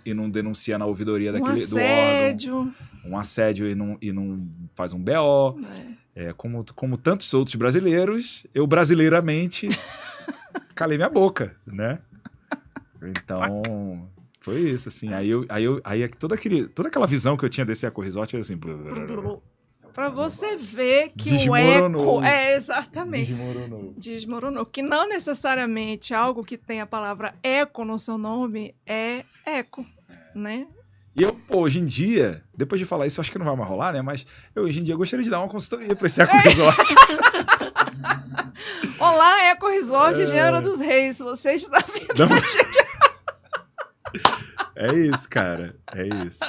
e não denuncia na ouvidoria do órgão. Um assédio e não faz um BO. Como tantos outros brasileiros, eu brasileiramente calei minha boca, né? Então, foi isso, assim. Aí toda aquela visão que eu tinha desse eco-resort era assim... Pra você ver que desmoronou. o eco... exatamente. Desmoronou. Que não necessariamente algo que tem a palavra eco no seu nome é eco, né? E eu, hoje em dia, depois de falar isso, acho que não vai mais rolar, né? Mas eu, hoje em dia, gostaria de dar uma consultoria pra esse eco-resort. Olá, eco-resort de Angra dos Reis. Você está vendo a gente... É isso, cara. É isso.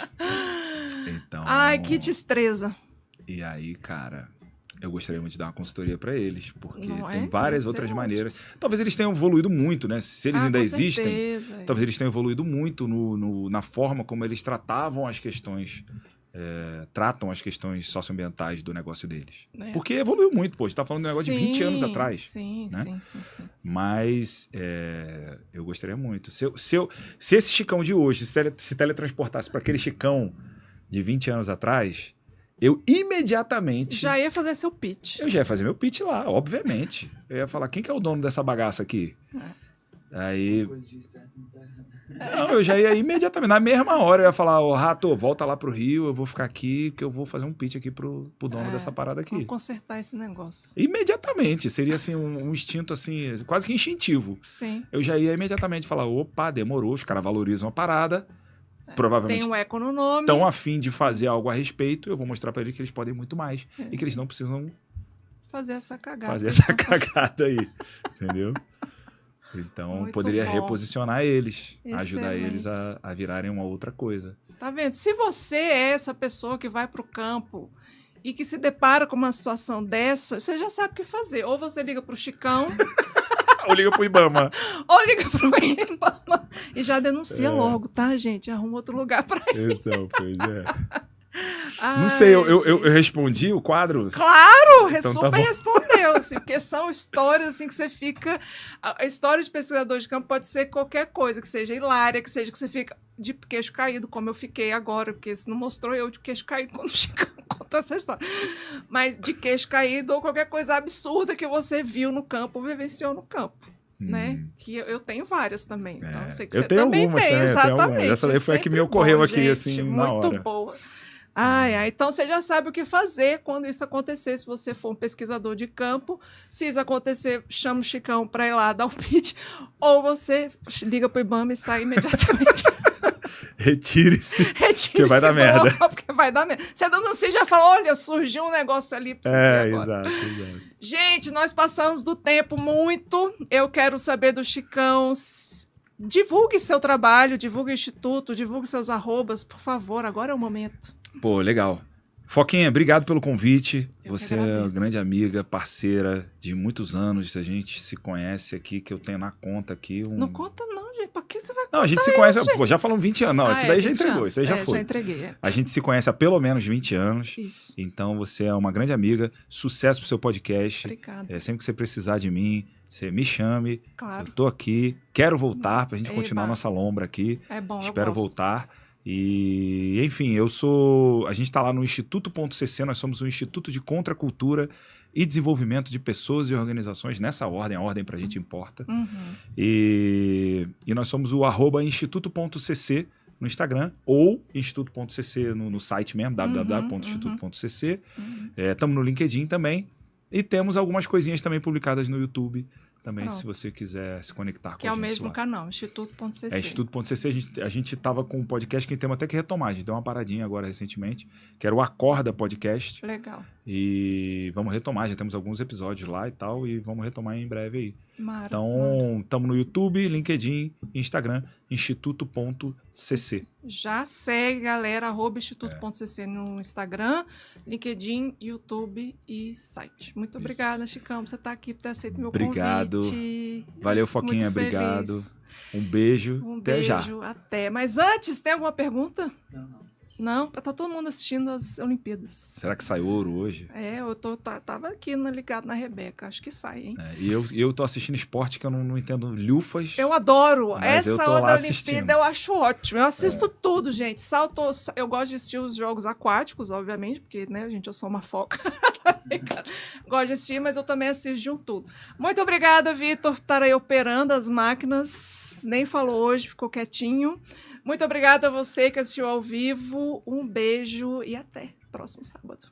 Então... Ai, que destreza. E aí, cara, eu gostaria muito de dar uma consultoria para eles, porque tem várias outras maneiras. Talvez eles tenham evoluído muito, né? Se eles ainda existem, talvez eles tenham evoluído muito na forma como eles tratavam as questões tratam as questões socioambientais do negócio deles. É. Porque evoluiu muito, pô. A gente tá falando de um negócio de 20 anos atrás. Sim, né? sim. Mas eu gostaria muito. Se esse Chicão de hoje se teletransportasse para aquele Chicão de 20 anos atrás, eu imediatamente... Já ia fazer seu pitch. Eu já ia fazer meu pitch lá, obviamente. Eu ia falar, quem que é o dono dessa bagaça aqui? Aí... Não, eu já ia imediatamente, na mesma hora, eu ia falar, ô Rato, volta lá pro Rio, eu vou ficar aqui, que eu vou fazer um pitch aqui pro dono dessa parada aqui. Vamos consertar esse negócio. Imediatamente, seria assim um instinto assim, quase que instintivo. Sim. Eu já ia imediatamente falar, opa, demorou, os caras valorizam a parada, provavelmente tem um eco no nome. estão a fim de fazer algo a respeito, eu vou mostrar pra eles que eles podem muito mais e que eles não precisam fazer essa cagada. Aí, entendeu? Então, Muito poderia bom. reposicionar eles, ajudar Excelente. eles a virarem uma outra coisa. Tá vendo? Se você é essa pessoa que vai pro campo e que se depara com uma situação dessa, você já sabe o que fazer. Ou você liga pro Chicão, Ou liga pro Ibama. ou liga pro Ibama e já denuncia logo, tá, gente? Arruma outro lugar pra ir. Então, pois é. Ai, Não sei, eu gente. respondi o quadro? Claro, Então tá super bom. respondeu, assim, porque são histórias assim que você fica... A história de pesquisador de campo pode ser qualquer coisa, que seja hilária, que seja que você fica de queixo caído, como eu fiquei agora, porque você não mostrou eu de queixo caído quando o Chicão contou essa história. Mas de queixo caído ou qualquer coisa absurda que você viu no campo ou vivenciou no campo. Né? Que eu tenho várias também. Então, eu sei que Eu você tenho também algumas, tem, né? Eu tenho exatamente. algumas. Essa daí foi a que Sempre me ocorreu bom, aqui, gente, assim, na hora. muito boa. Então você já sabe o que fazer quando isso acontecer, se você for um pesquisador de campo. Se isso acontecer, chama o Chicão para ir lá dar o pitch, ou você liga pro Ibama e sai imediatamente. Retire-se. Retire-se Que vai dar do merda. local, porque vai dar merda. Você denuncia e já fala, olha, surgiu um negócio ali pra você ver agora. Exato. Gente, nós passamos do tempo muito. Eu quero saber do Chicão. Divulgue seu trabalho, divulgue o Instituto, divulgue seus arrobas, por favor. Agora é o momento. Pô, legal. Foquinha, obrigado pelo convite. Eu que Você é uma agradeço. grande amiga, parceira de muitos anos. A gente se conhece aqui, que eu tenho na conta aqui. Não conta não, gente. Pra que você vai Não, a gente se contar conhece, isso, pô, já falamos 20 anos. Não, esse daí já 20 entregou, anos. isso aí já foi. Já entreguei, A gente se conhece há pelo menos 20 anos. Isso. Então você é uma grande amiga. Sucesso pro seu podcast. Obrigada. Sempre que você precisar de mim, você me chame. Claro. Eu tô aqui. Quero voltar pra gente Eba. continuar nossa lombra aqui. É bom, Espero eu gosto. voltar. E, enfim, a gente está lá no Instituto.cc, nós somos um Instituto de Contracultura e Desenvolvimento de Pessoas e Organizações, nessa ordem, a ordem pra gente importa. Uhum. E nós somos o @instituto.cc no Instagram ou instituto.cc no site mesmo, www.instituto.cc. Estamos no LinkedIn também. E temos algumas coisinhas também publicadas no YouTube. Também, Pronto. se você quiser se conectar Que com é a o gente mesmo lá. canal, Instituto.cc. É Instituto.cc, a gente tava com um podcast que temos até que retomar, a gente deu uma paradinha agora recentemente, que era o Acorda Podcast, Legal. e vamos retomar, já temos alguns episódios lá e tal, e vamos retomar em breve aí. Mara. Então, estamos no YouTube, LinkedIn, Instagram, instituto.cc. Já segue, galera, @instituto.cc no Instagram, LinkedIn, YouTube e site. Muito obrigada, Chicão, por você estar aqui, por ter aceito meu Obrigado. convite. Valeu, Foquinha, Muito feliz. obrigado. Um beijo, Um até já. beijo, até. Mas antes, tem alguma pergunta? Não. Não? Tá todo mundo assistindo as Olimpíadas. Será que sai ouro hoje? Eu tava aqui ligado na Rebeca, acho que sai, hein? E eu tô assistindo esporte que eu não entendo lufas. Eu adoro. Mas eu Essa tô hora lá da assistindo. Olimpíada eu acho ótimo. Eu assisto tudo, gente. Eu gosto de assistir os jogos aquáticos, obviamente, porque, né, gente, eu sou uma foca. Gosto de assistir, mas eu também assisto de um tudo. Muito obrigada, Vitor, por estar aí operando as máquinas. Nem falou hoje, ficou quietinho. Muito obrigada a você que assistiu ao vivo. Um beijo e até próximo sábado.